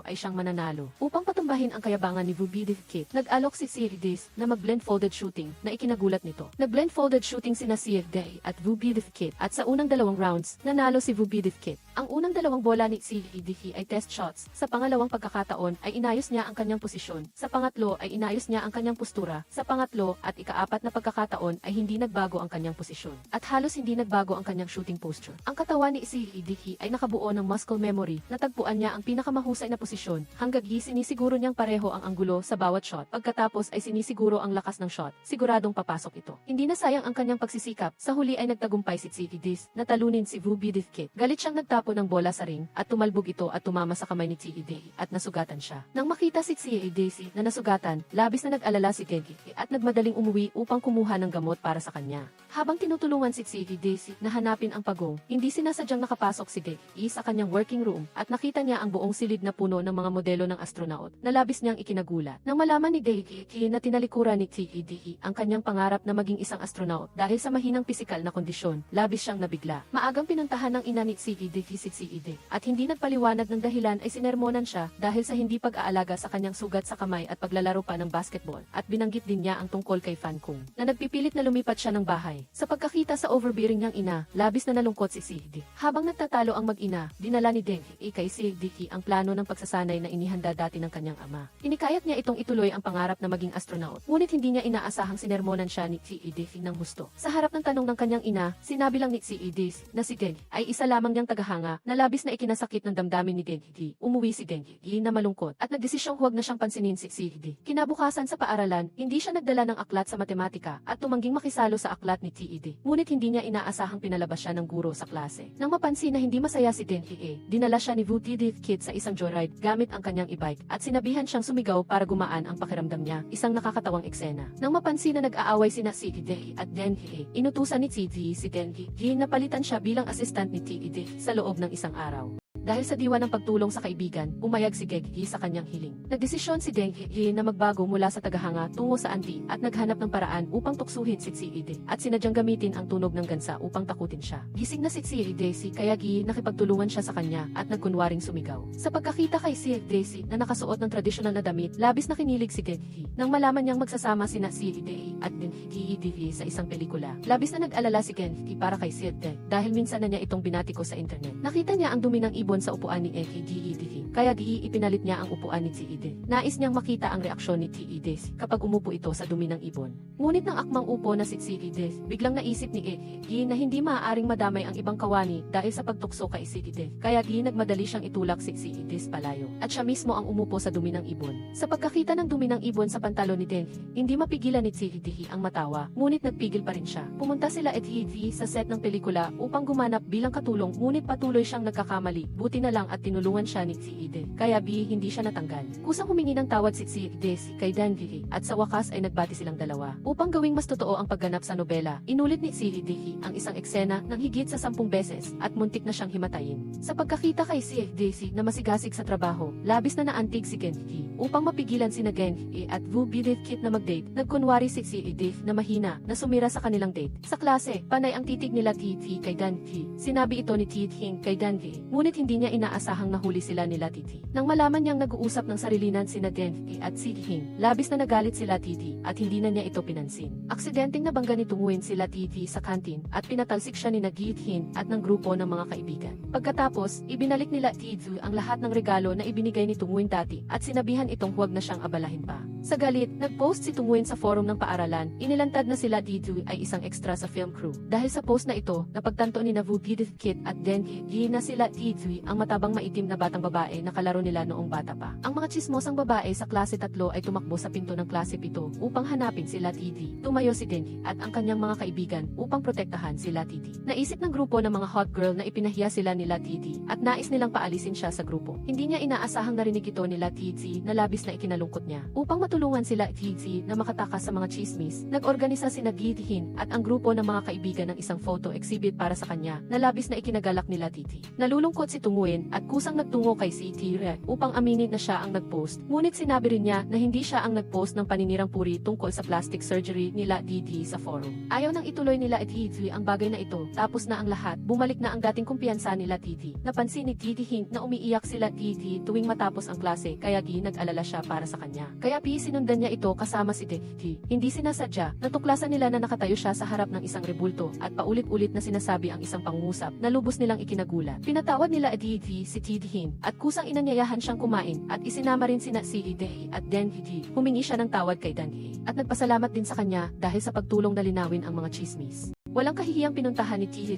ay siyang mananalo. Upang patumbahin ang kayabangan ni Vubidil Kit, nag-alok si Idis na mag-blend folded shooting na ikinagulat nito. Nag-blend folded shooting sina Ide at Vubidil Kit at sa unang 2 rounds, nanalo si Vubidil Kit. Ang unang 2 bola ni Ide ay test shots. Sa pangalawang pagkakataon ay inayos niya ang kanyang posisyon. Sa pangatlo ay inayos niya ang kanyang postura. Sa pangatlo at ikaapat na pagkakataon ay hindi nagbago ang kanyang posisyon. At halos hindi nagbago ang kanyang shooting posture. Ang katawan ni Ide ay nakabuo ng muscle memory. Natagpuan niya ang pinakamahusay na posisyon hanggang sinisiguro niyang pareho ang anggulo sa bawat shot. Pagkatapos ay sinisiguro ang lakas ng shot. Siguradong papasok ito. Hindi na sayang ang kanyang pagsisikap. Sa huli ay nagtagumpay si Idis na talunin si Vubidil Kit. Galit siyang nagtapon ng bola sa ring at tumalbog ito at tumama sa kamay ni Ide at nasugatan siya. Nang makita si Idis na nasugatan, labis na nag-alala si Genki at nagmadaling umuwi upang kumuha ng gamot para sa kanya. Habang tinutulungan si Idis na hanapin ang pagong, hindi sinasadyang nakapasok si Genki sa kanyang working room at nakita niya ang buong silid na puno ng mga modelo ng astronaut na labis niyang ikinagulat. Nang malaman ni Genki na tinalikuran ni Ide ang kanyang pangarap na maging isang astronaut dahil sa mahinang pisikal na kondisyon, labis siyang nabigla. Maagang pinuntahan ng ina ni Ide si Ide at hindi nagpaliwanag ng dahilan ay sinermonan siya dahil sa hindi pag-aalaga sa kanyang sugat sa kamay at paglalaro pa ng basketball at binanggit din niya ang tungkol kay Fan Kung na nagpipilit na lumipat siya ng bahay. Sa pagkakita sa overbearing niyang ina, labis na nalungkot si Ide. Habang nagtatalo ang mag-ina, dinala ni Genki kay Ide ang plano ng pagsasanay na inihanda dati ng kanyang ama. Inikayat niya itong ituloy ang pangarap na maging astronaut, ngunit hindi niya inaasahang sinermonan siya ni Ide ng husto. Sa harap ng tanong ng kanyang ina, sinabi lang ni Ide na si Genki ay isa lamang niyang tagahanga na labis na ikinasakit ng damdamin ni Genki. Umuwi si Genki na malungkot at nagdesisyong huwag na siyang pansinin si Ide. Kinabukasan sa paaralan, hindi siya nagdala ng aklat sa matematika at tumangging makisalo sa aklat ni Ide. Ngunit hindi niya inaasahang pinalabas siya ng guro sa klase. Nang mapansin na hindi masaya si Genki, dinala siya ni Vubidil Kit sa isang joyride gamit ang kanyang e-bike at sinabihan siyang sumigaw para gumaan ang pakiramdam niya. Isang nakakatawang eksena. Nang mapansin na nag-aaway sina si Hide at Denhi, inutusan ni Tiji si Denhi na palitan siya bilang assistant ni Hide sa loob ng isang araw. Dahil sa diwa ng pagtulong sa kaibigan, pumayag si Geghi sa kanyang hiling. Nagdesisyon si Denhi na magbago mula sa tagahanga tungo sa anti at naghanap ng paraan upang tuksuhin si Tsiide at sinadyang gamitin ang tunog ng gansa upang takutin siya. Gising na si Tsiide kaya nakipagtulungan siya sa kanya at nagkunwaring sumigaw. Sa pagkakita kay Tsiide na nakasuot ng tradisyonal na damit, labis na kinilig si Geghi nang malaman niyang magsasama sina Tsiide at Denhi sa isang pelikula. Labis na nag-alala si Genhi para kay Tsiide dahil minsan na niya itong binatiko sa internet. Nakita niya ang dumi ng ibon sa upuan ni Tsiide, kaya ipinalit niya ang upuan ni Tsiide. Nais niyang makita ang reaksyon ni Tsiide kapag umupo ito sa dumi ng ibon. Ngunit ng akmang upo na si Tsiide, biglang naisip ni Tsiide na hindi maaaring madamay ang ibang kawani dahil sa pagtukso kay Tsiide, kaya nagmadali siyang itulak si Tsiide palayo. At siya mismo ang umupo sa dumi ng ibon. Sa pagkakita ng dumi ng ibon sa pantalon ni Denhi, hindi mapigilan ni Tsiide ang matawa, ngunit nagpigil pa rin siya. Pumunta sila Tsiide sa set ng pelikula upang gumanap bilang katulong, ngunit patuloy siyang nagkakamali. Buti na lang at tinulungan siya ni Tsiide, kaya hindi siya natanggal. Kusang humingi ng tawad si Tsiide kay Denhi at sa wakas ay nagbati silang dalawa. Upang gawing mas totoo ang pagganap sa nobela, inulit ni Tsiide ang isang eksena ng higit sa 10 beses at muntik na siyang himatayin. Sa pagkakita kay Tsiide na masigasig sa trabaho, labis na naantig si Genhi. Upang mapigilan sina Genhi at Vu Bidit na mag-date, nagkunwari si Tsiide na mahina na sumira sa kanilang date. Sa klase, panay ang titig nila Titi kay Denhi. Sinabi ito ni Titi kay Denhi, ngunit hindi niya inaasahang nahuli sila nila Titi. Nang malaman niyang nag-uusap ng sarilinan sina Denhi at si Hing, labis na nagalit sila Titi at hindi na niya ito pinansin. Aksidenteng nabangga ni Tunguin sila Titi sa kantin at pinatalsik siya ni Nagithin at ng grupo ng mga kaibigan. Pagkatapos, ibinalik nila Titi ang lahat ng regalo na ibinigay ni Tunguin dati at sinabihan itong huwag na siyang abalahin pa. Sa galit, nag-post si Tunguin sa forum ng paaralan, inilantad na sila Titi ay isang extra sa film crew. Dahil sa post na ito, napagtanto ni Vu Bidit at Denhi na sila Titi ang matabang maitim na batang babae na kalaro nila noong bata pa. Ang mga tsismosang babae sa klase 3 ay tumakbo sa pinto ng klase 7 upang hanapin sila Titi. Tumayo si Denhi at ang kanyang mga kaibigan upang protektahan sila Titi. Naisip ng grupo ng mga hot girl na ipinahiya sila nila Titi at nais nilang paalisin siya sa grupo. Hindi niya inaasahang narinig ito nila Titi na labis na ikinalungkot niya. Upang matulungan sila Titi na makatakas sa mga chismis, nag-organisa si Nagithin at ang grupo ng mga kaibigan ng isang photo exhibit para sa kanya na labis na ikinagalak nila Titi. Nalulungkot si Tunguin at kusang nagtungo kay Titi upang aminin na siya ang nag-post. Ngunit sinabi rin niya na hindi siya ang nag-post ng paninirang puri tungkol sa plastic surgery nila Titi sa forum. Ayaw nang ituloy nila Titi ang bagay na ito. Tapos na ang lahat, bumalik na ang dating kumpiyansa nila Titi. Napansin ni Titi na umiiyak sila Titi tuwing matapos ang klase, kaya nag-alala siya para sa kanya. Kaya sinundan niya ito kasama si Titi. Hindi sinasadya, natuklasan nila na nakatayo siya sa harap ng isang rebulto at paulit-ulit na sinasabi ang isang pangungusap na lubos nilang ikinagulat. Pinatawad nila Titi si Titi at kusang inanyayahan siyang kumain at isinama rin sina Tsiide at Denhi. Humingi siya ng tawad kay Denhi at nagpasalamat din sa kanya dahil sa pagtulong na linawin ang mga chismis. Walang kahihiyang pinuntahan ni Titi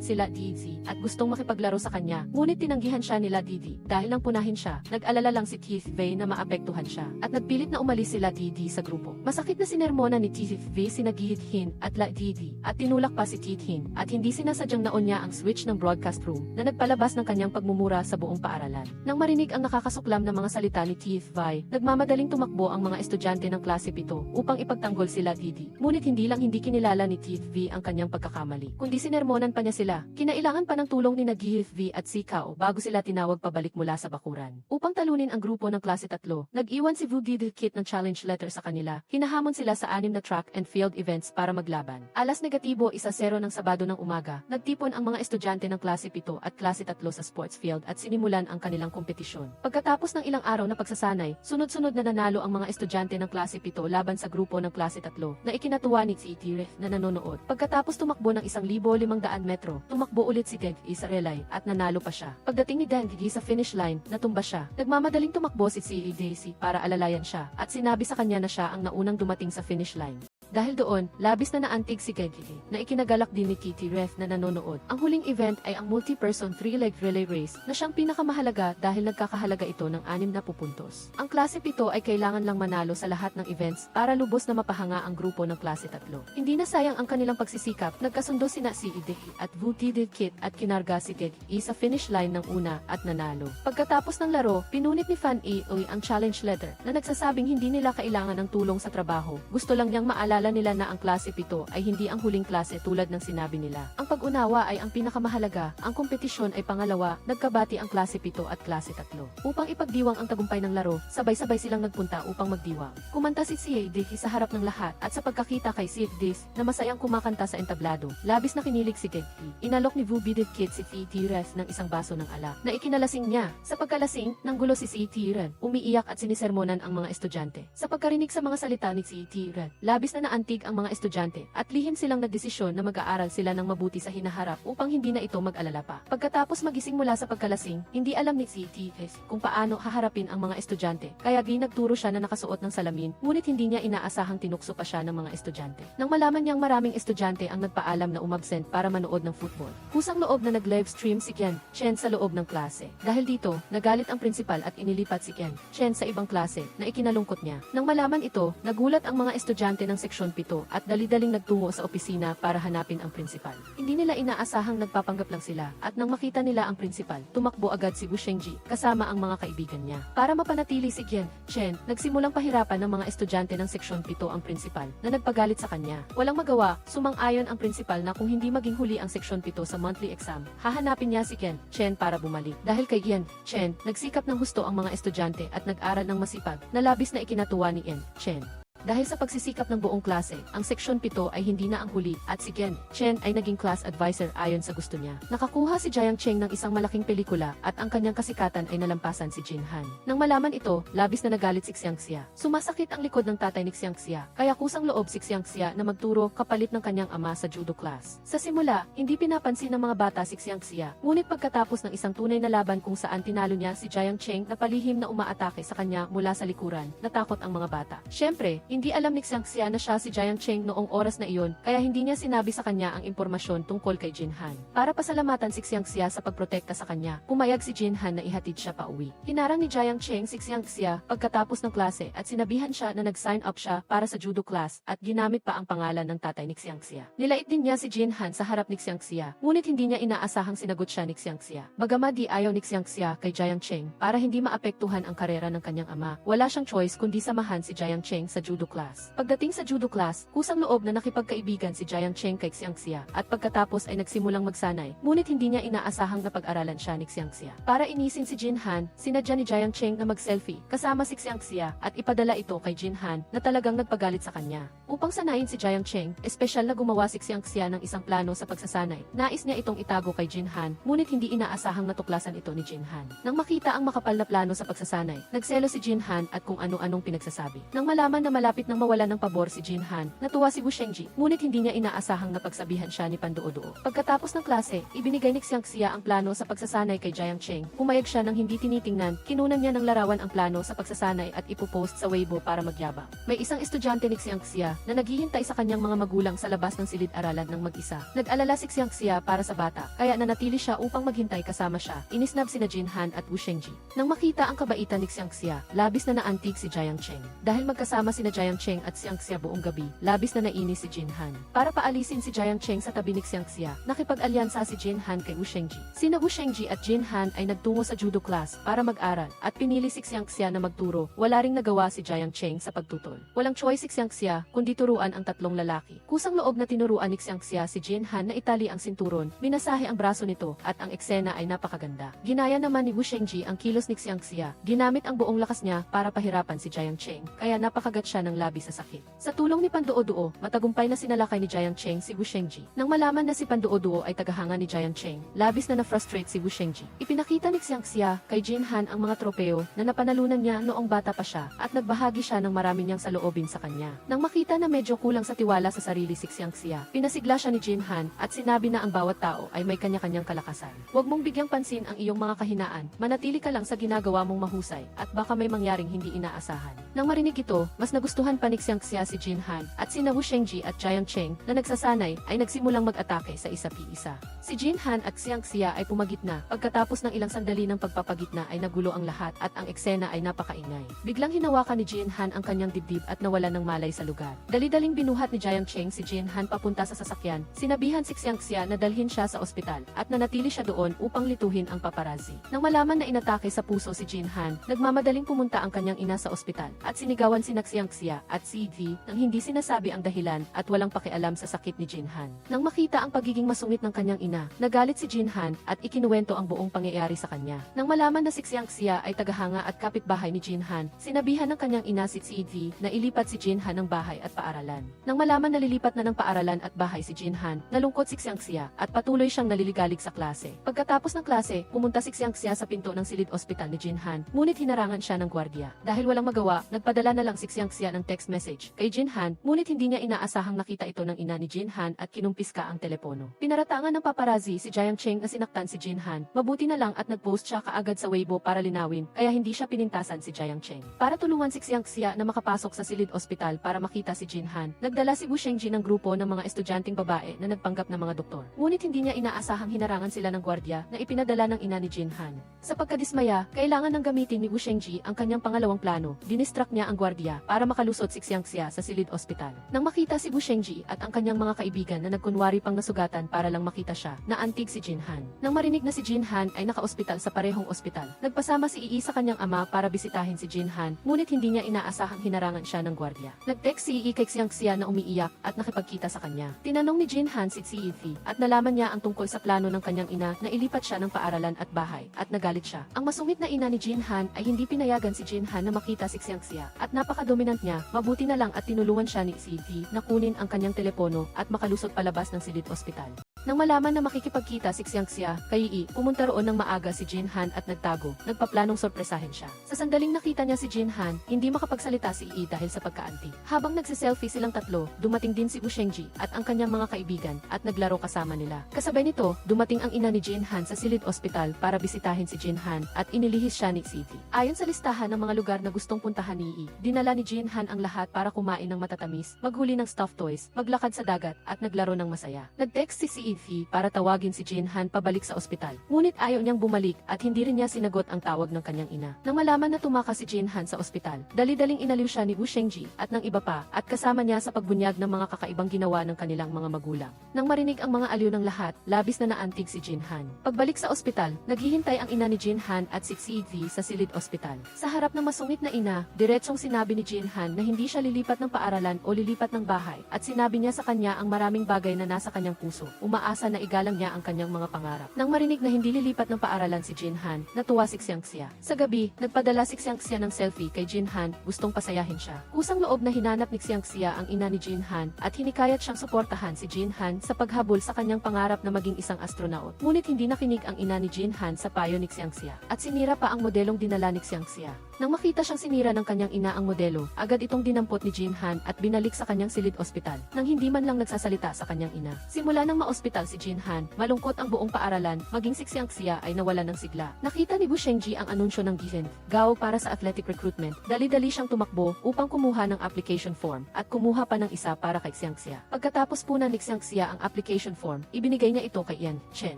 sila Titi at gustong makipaglaro sa kanya, ngunit tinanggihan siya nila Titi. Dahil nang punahin siya, nag-alala lang si Titi na maapektuhan siya at nagpilit na umalis sila Titi sa grupo. Masakit na sinermona ni Titi si Nagithin at la Titi at tinulak pa si Titi at hindi sinasadyang naon niya ang switch ng broadcast room na nagpalabas ng kanyang pagmumura sa buong paaralan. Nang marinig ang nakakasuklam na mga salita ni Titi, nagmamadaling tumakbo ang mga estudyante ng klase 7 upang ipagtanggol sila Titi. Ngunit hindi kinilala ni Titi ang kanyang pagkakamali, kundi sinermonan pa niya sila. Kinailangan pa ng tulong ni Nagithin at si Kao bago sila tinawag pabalik mula sa bakuran. Upang talunin ang grupo ng klase 3, nag-iwan si Vu Bidit ng challenge letter sa kanila. Hinahamon sila sa 6 na track and field events para maglaban. Alas negatibo 1-0 ng Sabado ng umaga, nagtipon ang mga estudyante ng klase 7 at klase 3 sa sports field at sinimulan ang kanilang kompetisyon. Pagkatapos ng ilang araw na pagsasanay, sunod-sunod na nanalo ang mga estudyante ng klase 7 laban sa grupo ng klase 3 na ikinatuwa ni Titi na nanonood. Pagkatapos tumakbo ng 1,500 metro, tumakbo ulit si Denhi sa relay at nanalo pa siya. Pagdating ni Denhi sa finish line, natumba siya. Nagmamadaling tumakbo si Tsiide para alalayan siya at sinabi sa kanya na siya ang naunang dumating sa finish line. Dahil doon, labis na naantig si Gegi, na ikinagalak din ni Kitty Ref na nanonood. Ang huling event ay ang multi-person 3-leg relay race na siyang pinakamahalaga dahil nagkakahalaga ito ng 60 puntos. Ang klase 7 ay kailangan lang manalo sa lahat ng events para lubos na mapahanga ang grupo ng klase 3. Hindi na sayang ang kanilang pagsisikap, nagkasundo sina si Ideki at Vuti Kit at kinarga si Gegi sa finish line ng una at nanalo. Pagkatapos ng laro, pinunit ni Fan Ioy ang challenge letter na nagsasabing hindi nila kailangan ng tulong sa trabaho. Gusto lang niyang maalala nila na ang klase 7 ay hindi ang huling klase tulad ng sinabi nila. Ang pag-unawa ay ang pinakamahalaga, ang kompetisyon ay pangalawa, nagkabati ang klase 7 at klase 3. Upang ipagdiwang ang tagumpay ng laro, sabay-sabay silang nagpunta upang magdiwang. Kumanta si Ideki sa harap ng lahat at sa pagkakita kay Idis na masayang kumakanta sa entablado, labis na kinilig si Gegi. Inalok ni Vuti Kit si Tires ng isang baso ng alak na ikinalasing niya. Sa pagkalasing, nanggulo si Tires, umiiyak at sinisermonan ang mga estudyante. Sa pagkarinig sa mga salita ni Tires, labis na naantig ang mga estudyante at lihim silang nagdesisyon na mag-aaral sila ng mabuti sa hinaharap upang hindi na ito mag-alala pa. Pagkatapos magising mula sa pagkalasing, hindi alam ni Tires kung paano haharapin ang mga estudyante, kaya nagturo siya na nakasuot ng salamin, ngunit hindi niya inaasahang tinukso pa siya ng mga estudyante. Nang malaman niyang maraming estudyante ang nagpaalam na umabsent para manood ng football, kusang loob na nag-livestream si Chen sa loob ng klase. Dahil dito, nagalit ang principal at inilipat si Chen sa ibang klase na ikinalungkot niya. Nang malaman ito, nagulat ang mga estudyante ng seksyon 7 at dali-daling nagtungo sa opisina para hanapin ang principal. Hindi nila inaasahang nagpapanggap lang sila at nang makita nila ang principal, tumakbo agad si Wu Shengji kasama ang mga kaibigan niya. Para mapanatili si Chen, nagsimulang pahirapan ng mga estudyante ng seksyon 7 ang principal na nagpagalit sa kanya. Walang magawa, sumang-ayon ang principal na kung hindi maging huli ang seksyon 7 sa monthly exam, hahanapin niya si Chen para bumalik. Dahil kay Chen, nagsikap ng husto ang mga estudyante at nag-aral ng masipag na labis na ikinatuwa ni Chen. Dahil sa pagsisikap ng buong klase, ang seksyon 7 ay hindi na ang huli at si Chen ay naging class advisor ayon sa gusto niya. Nakakuha si Jiang Cheng ng isang malaking pelikula at ang kanyang kasikatan ay nalampasan si Jin Han. Nang malaman ito, labis na nagalit si Xiangxia. Sumasakit ang likod ng tatay ni Xiangxia, kaya kusang loob si Xiangxia na magturo kapalit ng kanyang ama sa judo class. Sa simula, hindi pinapansin ng mga bata si Xiangxia, ngunit pagkatapos ng isang tunay na laban kung saan tinalo niya si Jiang Cheng na palihim na umaatake sa kanya mula sa likuran, natakot ang mga bata. Siyempre, hindi alam ni Xiangxia na siya si Jiang Cheng noong oras na iyon, kaya hindi niya sinabi sa kanya ang impormasyon tungkol kay Jin Han. Para pasalamatan si Xiangxia sa pagprotekta sa kanya, pumayag si Jin Han na ihatid siya pa uwi. Hinarang ni Jiang Cheng si Xiangxia pagkatapos ng klase at sinabihan siya na nag-sign up siya para sa judo class at ginamit pa ang pangalan ng tatay ni Xiangxia. Nilait din niya si Jin Han sa harap ni Xiangxia, ngunit hindi niya inaasahang sinagot siya ni Xiangxia. Bagamat di ayaw ni Xiangxia kay Jiang Cheng para hindi maapektuhan ang karera ng kanyang ama, wala siyang choice kundi samahan si Jiang Cheng sa judo class. Pagdating sa judo class, kusang loob na nakipagkaibigan si Jiang Cheng kay Xiangxia at pagkatapos ay nagsimulang magsanay, ngunit hindi niya inaasahang napag-aralan siya ni Xiangxia. Para inisin si Jin Han, sinadya ni Jiang Cheng na mag-selfie kasama si Xiangxia at ipadala ito kay Jin Han na talagang nagpagalit sa kanya. Upang sanayin si Jiang Cheng, espesyal na gumawa si Xiangxia ng isang plano sa pagsasanay. Nais niya itong itago kay Jin Han, ngunit hindi inaasahang natuklasan ito ni Jin Han. Nang makita ang makapal na plano sa pagsasanay, nagselo si Jin Han at kung ano-anong pinagsasabi. Nang malaman na malapit nang mawala ng pabor si Jin Han, natuwa si Wu Shengji, ngunit hindi niya inaasahang napagsabihan siya ni Panduo-duo. Pagkatapos ng klase, ibinigay ni Xiangxia ang plano sa pagsasanay kay Jiang Cheng. Pumayag siya nang hindi tinitingnan, kinunan niya ng larawan ang plano sa pagsasanay at ipopost sa Weibo para magyabang. May isang estudyante ni Xiangxia na naghihintay sa kanyang mga magulang sa labas ng silid-aralan ng mag-isa. Nag-alala si Xiangxia para sa bata, kaya nanatili siya upang maghintay kasama siya. Inisnab sina Jin Han at Wu Shengji. Nang makita ang kabaitan ni Xiangxia, labis na naantig si Jiang Cheng. Dahil magkasama sina Jiang Cheng at Xiangxia buong gabi, labis na nainis si Jin Han. Para paalisin si Jiang Cheng sa tabi ni Xiangxia, nakipag-alyansa si Jin Han kay Wu Shengji. Sina Wu Shengji at Jin Han ay nagtungo sa judo class para mag-aral at pinili si Xiangxia na magturo. Wala ring nagawa si Jiang Cheng sa pagtutol. Walang choice si Xiangxia kundi turuan ang tatlong lalaki. Kusang loob na tinuruan ni Xiangxia si Jin Han na itali ang sinturon, minasahe ang braso nito at ang eksena ay napakaganda. Ginaya naman ni Wu Shengji ang kilos ni Xiangxia. Ginamit ang buong lakas niya para pahirapan si Jiang Cheng, kaya napakagat siya ng labis sa sakit. Sa tulong ni Panduo-duo, matagumpay na sinalakay ni Jiang Cheng si Wu Shengji. Nang malaman na si Panduo-duo ay tagahanga ni Jiang Cheng, labis na na-frustrate si Wu Shengji. Ipinakita ni Xiangxia kay Jin Han ang mga tropeo na napanalunan niya noong bata pa siya at nagbahagi siya ng marami niyang saloobin sa kanya. Nang makita na medyo kulang sa tiwala sa sarili si Xiangxia, pinasigla siya ni Jin Han at sinabi na ang bawat tao ay may kanya-kanyang kalakasan. Huwag mong bigyang pansin ang iyong mga kahinaan, manatili ka lang sa ginagawa mong mahusay at baka may mangyaring hindi inaasahan. Nang marinig ito, mas nagustuhan nagustuhan pa ni Xiangxia si Jinhan at sina Wu Shengji at Jiang Cheng na nagsasanay ay nagsimulang mag-atake sa isa-pi-isa. Si Jinhan at Xiangxia ay pumagitna. Pagkatapos ng ilang sandali ng pagpapagitna ay nagulo ang lahat at ang eksena ay napakaingay. Biglang hinawakan ni Jinhan ang kanyang dibdib at nawala ng malay sa lugar. Dali-daling binuhat ni Jiang Cheng si Jinhan papunta sa sasakyan. Sinabihan si Xiangxia na dalhin siya sa ospital at nanatili siya doon upang lituhin ang paparazzi. Nang malaman na inatake sa puso si Jinhan, nagmamadaling pumunta ang kanyang ina sa ospital at sinigawan si Xiangxia at si V nang hindi sinasabi ang dahilan at walang pakialam sa sakit ni Jinhan. Nang makita ang pagiging masungit ng kanyang ina, nagalit si Jinhan at ikinuwento ang buong pangyayari sa kanya. Nang malaman na si Xiangxia ay tagahanga at kapitbahay ni Jinhan, sinabihan ng kanyang ina si V na ilipat si Jinhan ng bahay at paaralan. Nang malaman na lilipat na ng paaralan at bahay si Jinhan, nalungkot si Xiangxia at patuloy siyang naliligalig sa klase. Pagkatapos ng klase, pumunta si Xiangxia sa pinto ng silid ospital ni Jinhan, ngunit hinarangan siya ng gwardiya. Dahil walang magawa, nagpadala na lang si Xiangxia ng text message kay Jinhan, ngunit hindi niya inaasahang nakita ito ng ina ni Jinhan at kinumpiska ang telepono. Pinaratangan ng paparazzi si Jiang Cheng na sinaktan si Jinhan. Mabuti na lang at nag-post siya kaagad sa Weibo para linawin, kaya hindi siya pinintasan si Jiang Cheng. Para tulungan si Xiangxia na makapasok sa silid ospital para makita si Jinhan, nagdala si Wu Shengji ng grupo ng mga estudyanteng babae na nagpanggap na mga doktor. Ngunit hindi niya inaasahang hinarangan sila ng gwardiya na ipinadala ng ina ni Jinhan. Sa pagkadismaya, kailangan nang gamitin ni Wu Shengji ang kanyang pangalawang plano. Dinistract niya ang gwardiya para makalusot si Xiangxia sa silid ospital. Nang makita si Wu Shengji at ang kanyang mga kaibigan na nagkunwari pang nasugatan para lang makita siya, naantig si Jinhan. Nang marinig na si Jinhan ay naka-ospital sa parehong ospital, nagpasama si Ii sa kanyang ama para bisitahin si Jinhan, ngunit hindi niya inaasahang hinarangan siya ng gwardiya. Nag-text si Ii kay Xiangxia na umiiyak at nakipagkita sa kanya. Tinanong ni Jinhan si Ii at nalaman niya ang tungkol sa plano ng kanyang ina na ilipat siya ng paaralan at bahay at nagalit siya. Ang masungit na ina ni Jinhan ay hindi pinayagan si Jinhan na makita si Xiangxia at napaka-dominant niya. Mabuti na lang at tinulungan siya ni Ii na kunin ang kanyang telepono at makalusot palabas ng silid ospital. Nang malaman na makikipagkita si Xiangxia kay Ii, pumunta roon ng maaga si Jinhan at nagtago, nagpaplanong sorpresahin siya. Sa sandaling nakita niya si Jinhan, hindi makapagsalita si Ii dahil sa pagkaanti. Habang nagsiselfie silang tatlo, dumating din si Wu Shengji at ang kanyang mga kaibigan at naglaro kasama nila. Kasabay nito, dumating ang ina ni Jinhan sa silid ospital para bisitahin si Jinhan at inilihis siya ni Ii. Ayon sa listahan ng mga lugar na gustong puntahan ni Ii, dinala ni Jinhan ang lahat para kumain ng matatamis, maghuli ng stuffed toys, maglakad sa dagat at naglaro ng masaya. Nag-text si Ii para tawagin si Jinhan pabalik sa ospital. Ngunit ayaw niyang bumalik at hindi rin niya sinagot ang tawag ng kanyang ina. Nang malaman na tumakas si Jinhan sa ospital, dali-daling inaliw siya ni Wu Shengji at ng iba pa at kasama niya sa pagbunyag ng mga kakaibang ginawa ng kanilang mga magulang. Nang marinig ang mga aliw ng lahat, labis na naantig si Jinhan. Pagbalik sa ospital, naghihintay ang ina ni Jinhan at si Ii sa silid ospital. Sa harap ng masungit na ina, diretsong sinabi ni Jinhan na hindi siya lilipat ng paaralan o lilipat ng bahay at sinabi niya sa kanya ang maraming bagay na nasa kanyang puso. Umaasa na igalang niya ang kanyang mga pangarap. Nang marinig na hindi lilipat ng paaralan si Jinhan, natuwa si Xiangxia. Sa gabi, nagpadala si Xiangxia ng selfie kay Jinhan, gustong pasayahin siya. Kusang loob na hinanap ni Xiangxia ang ina ni Jinhan at hinikayat siyang suportahan si Jinhan sa paghabol sa kanyang pangarap na maging isang astronaut. Ngunit hindi nakinig ang ina ni Jinhan sa payo ni Xiangxia at sinira pa ang modelong dinala ni Xiangxia. Nang makita siyang sinira ng kanyang ina ang modelo, agad itong dinampot ni Jinhan at binalik sa kanyang silid ospital nang hindi man lang nagsasalita sa kanyang ina. Simula nang ma-ospital si Jinhan, malungkot ang buong paaralan, maging si Xiangxia ay nawalan ng sigla. Nakita ni Wu Shengji ang anunsyo ng Gihen Gao para sa athletic recruitment. Dali-dali siyang tumakbo upang kumuha ng application form at kumuha pa ng isa para kay Xiangxia. Pagkatapos punan ni Xiangxia ang application form, ibinigay niya ito kay Yan Chen.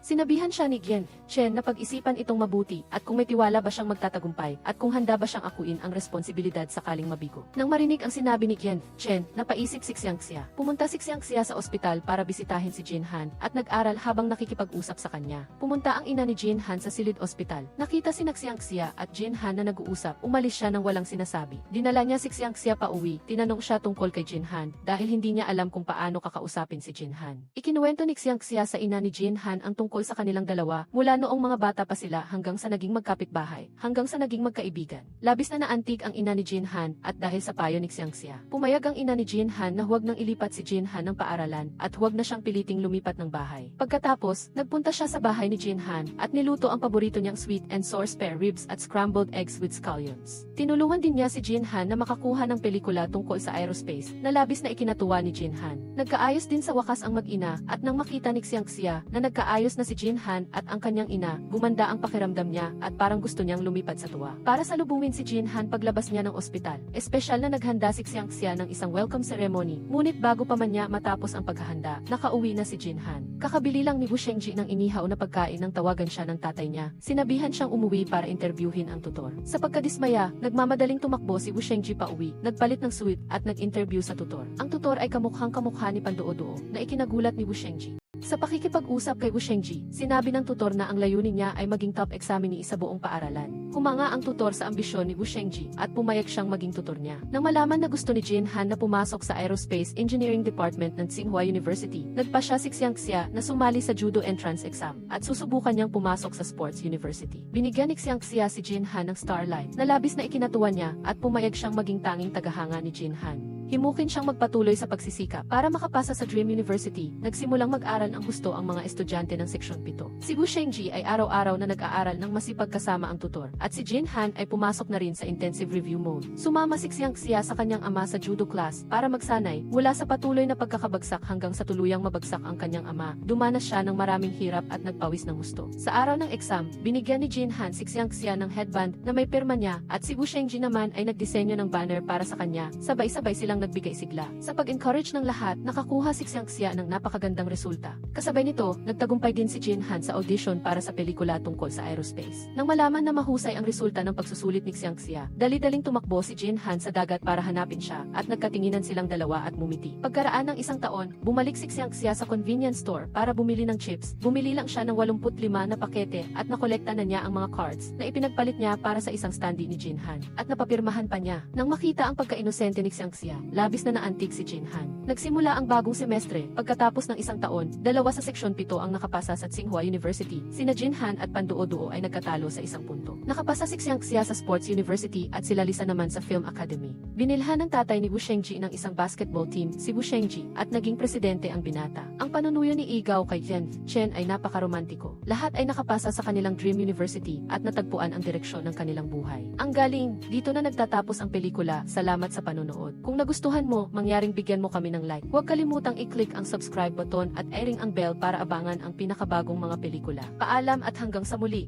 Sinabihan siya ni Yan Chen na pag-isipan itong mabuti at kung may tiwala ba siyang magtatagumpay at kung handa ba siyang akuin ang responsibilidad sakaling mabigo. Nang marinig ang sinabi ni Yan Chen, napaisip si Xiangxia. Pumunta si Xiangxia sa ospital para bisitahin si Jinhan at nag-aral habang nakikipag-usap sa kanya. Pumunta ang ina ni Jinhan sa silid ospital. Nakita si Xiangxia at Jinhan na nag-uusap. Umalis siya nang walang sinasabi. Dinala niya si Xiangxia pa uwi. Tinanong siya tungkol kay Jinhan dahil hindi niya alam kung paano kakausapin si Jinhan. Ikinuwento ni Xiangxia sa ina ni Jinhan ang tungkol sa kanilang dalawa mula noong mga bata pa sila hanggang sa naging magkapitbahay, hanggang sa naging magkaibigan. Labis na naantig ang ina ni Jinhan at dahil sa payo ni Xiangxia, pumayag ang ina ni Jinhan na huwag nang ilipat si Jinhan ng paaralan at huwag na siyang piliting lumipat ng bahay. Pagkatapos, nagpunta siya sa bahay ni Jinhan at niluto ang paborito niyang sweet and sour spare ribs at scrambled eggs with scallions. Tinulungan din niya si Jinhan na makakuha ng pelikula tungkol sa aerospace na labis na ikinatuwa ni Jinhan. Nagkaayos din sa wakas ang mag-ina at nang makita ni Xiangxia na nagkaayos na si Jinhan at ang kanyang ina, gumanda ang pakiramdam niya at parang gusto niyang lumipat sa tuwa. Para sa pasalubungin si Jinhan paglabas niya ng ospital. Espesyal na naghanda si Xiangxia ng isang welcome ceremony, ngunit bago pa man niya matapos ang paghahanda, nakauwi na si Jinhan. Kakabili lang ni Wu Shengji ng inihaw na pagkain nang tawagan siya ng tatay niya. Sinabihan siyang umuwi para interviewin ang tutor. Sa pagkadismaya, nagmamadaling tumakbo si Wu Shengji pa uwi, nagpalit ng suit at nag-interview sa tutor. Ang tutor ay kamukhang-kamukha ni Panduo-duo na ikinagulat ni Wu Shengji. Sa pakikipag-usap kay Wu Shengji, sinabi ng tutor na ang layunin niya ay maging top examinee sa buong paaralan. Humanga ang tutor sa ambisyon ni Wu Shengji at pumayag siyang maging tutor niya. Nang malaman na gusto ni Jinhan na pumasok sa Aerospace Engineering Department ng Tsinghua University, nagpa siya si Xiangxia na sumali sa judo entrance exam at susubukan niyang pumasok sa Sports University. Binigyan ni Xiangxia si Jinhan ng starlight na labis na ikinatuwa niya at pumayag siyang maging tanging tagahanga ni Jinhan. Himukin siyang magpatuloy sa pagsisikap para makapasa sa Dream University. Nagsimulang mag-aral ang gusto ang mga estudyante ng Seksyon 7. Si Wu Shengji ay araw-araw na nag-aaral ng masipag kasama ang tutor, at si Jinhan ay pumasok na rin sa intensive review mode. Sumama si Xiangxia sa kanyang ama sa judo class para magsanay mula sa patuloy na pagkakabagsak hanggang sa tuluyang mabagsak ang kanyang ama. Dumanas siya ng maraming hirap at nagpawis ng gusto. Sa araw ng exam, binigyan ni Jinhan si Xiangxia ng headband na may pirma niya, at si Wu Shengji naman ay nagdisenyo ng banner para sa kanya. Sabay-sabay silang nagbigay sigla. Sa pag-encourage ng lahat, nakakuha si Xiangxia ng napakagandang resulta. Kasabay nito, nagtagumpay din si Jinhan sa audition para sa pelikula tungkol sa aerospace. Nang malaman na mahusay ang resulta ng pagsusulit ni Xiangxia, dali-daling tumakbo si Jinhan sa dagat para hanapin siya, at nagkatinginan silang dalawa at mumiti. Pagkaraan ng isang taon, bumalik si Xiangxia sa convenience store para bumili ng chips. Bumili lang siya ng 85 na pakete at nakolekta na niya ang mga cards na ipinagpalit niya para sa isang standee ni Jinhan, at napapirmahan pa niya. Nang makita ang pagka-inosente ni Xiangxia, labis na naantig si Jinhan. Nagsimula ang bagong semestre. Pagkatapos ng isang taon, dalawa sa Seksyon 7 ang nakapasa sa Tsinghua University. Sina Jinhan at Panduo-duo ay nagkatalo sa isang punto. Nakapasa si Xiangxia sa Sports University at sila Lisa naman sa Film Academy. Binilhan ng tatay ni Wu Shengji ng isang basketball team, si Wu Shengji, at naging presidente ang binata. Ang panunuyo ni Igao kay Chen ay napakaromantiko. Lahat ay nakapasa sa kanilang Dream University at natagpuan ang direksyon ng kanilang buhay. Ang galing! Dito na nagtatapos ang pelikula. Salamat sa panonood. Kung nagustuhan mo, mangyaring bigyan mo kami ng like. Huwag kalimutang i-click ang subscribe button at i-ring ang bell para abangan ang pinakabagong mga pelikula. Paalam at hanggang sa muli!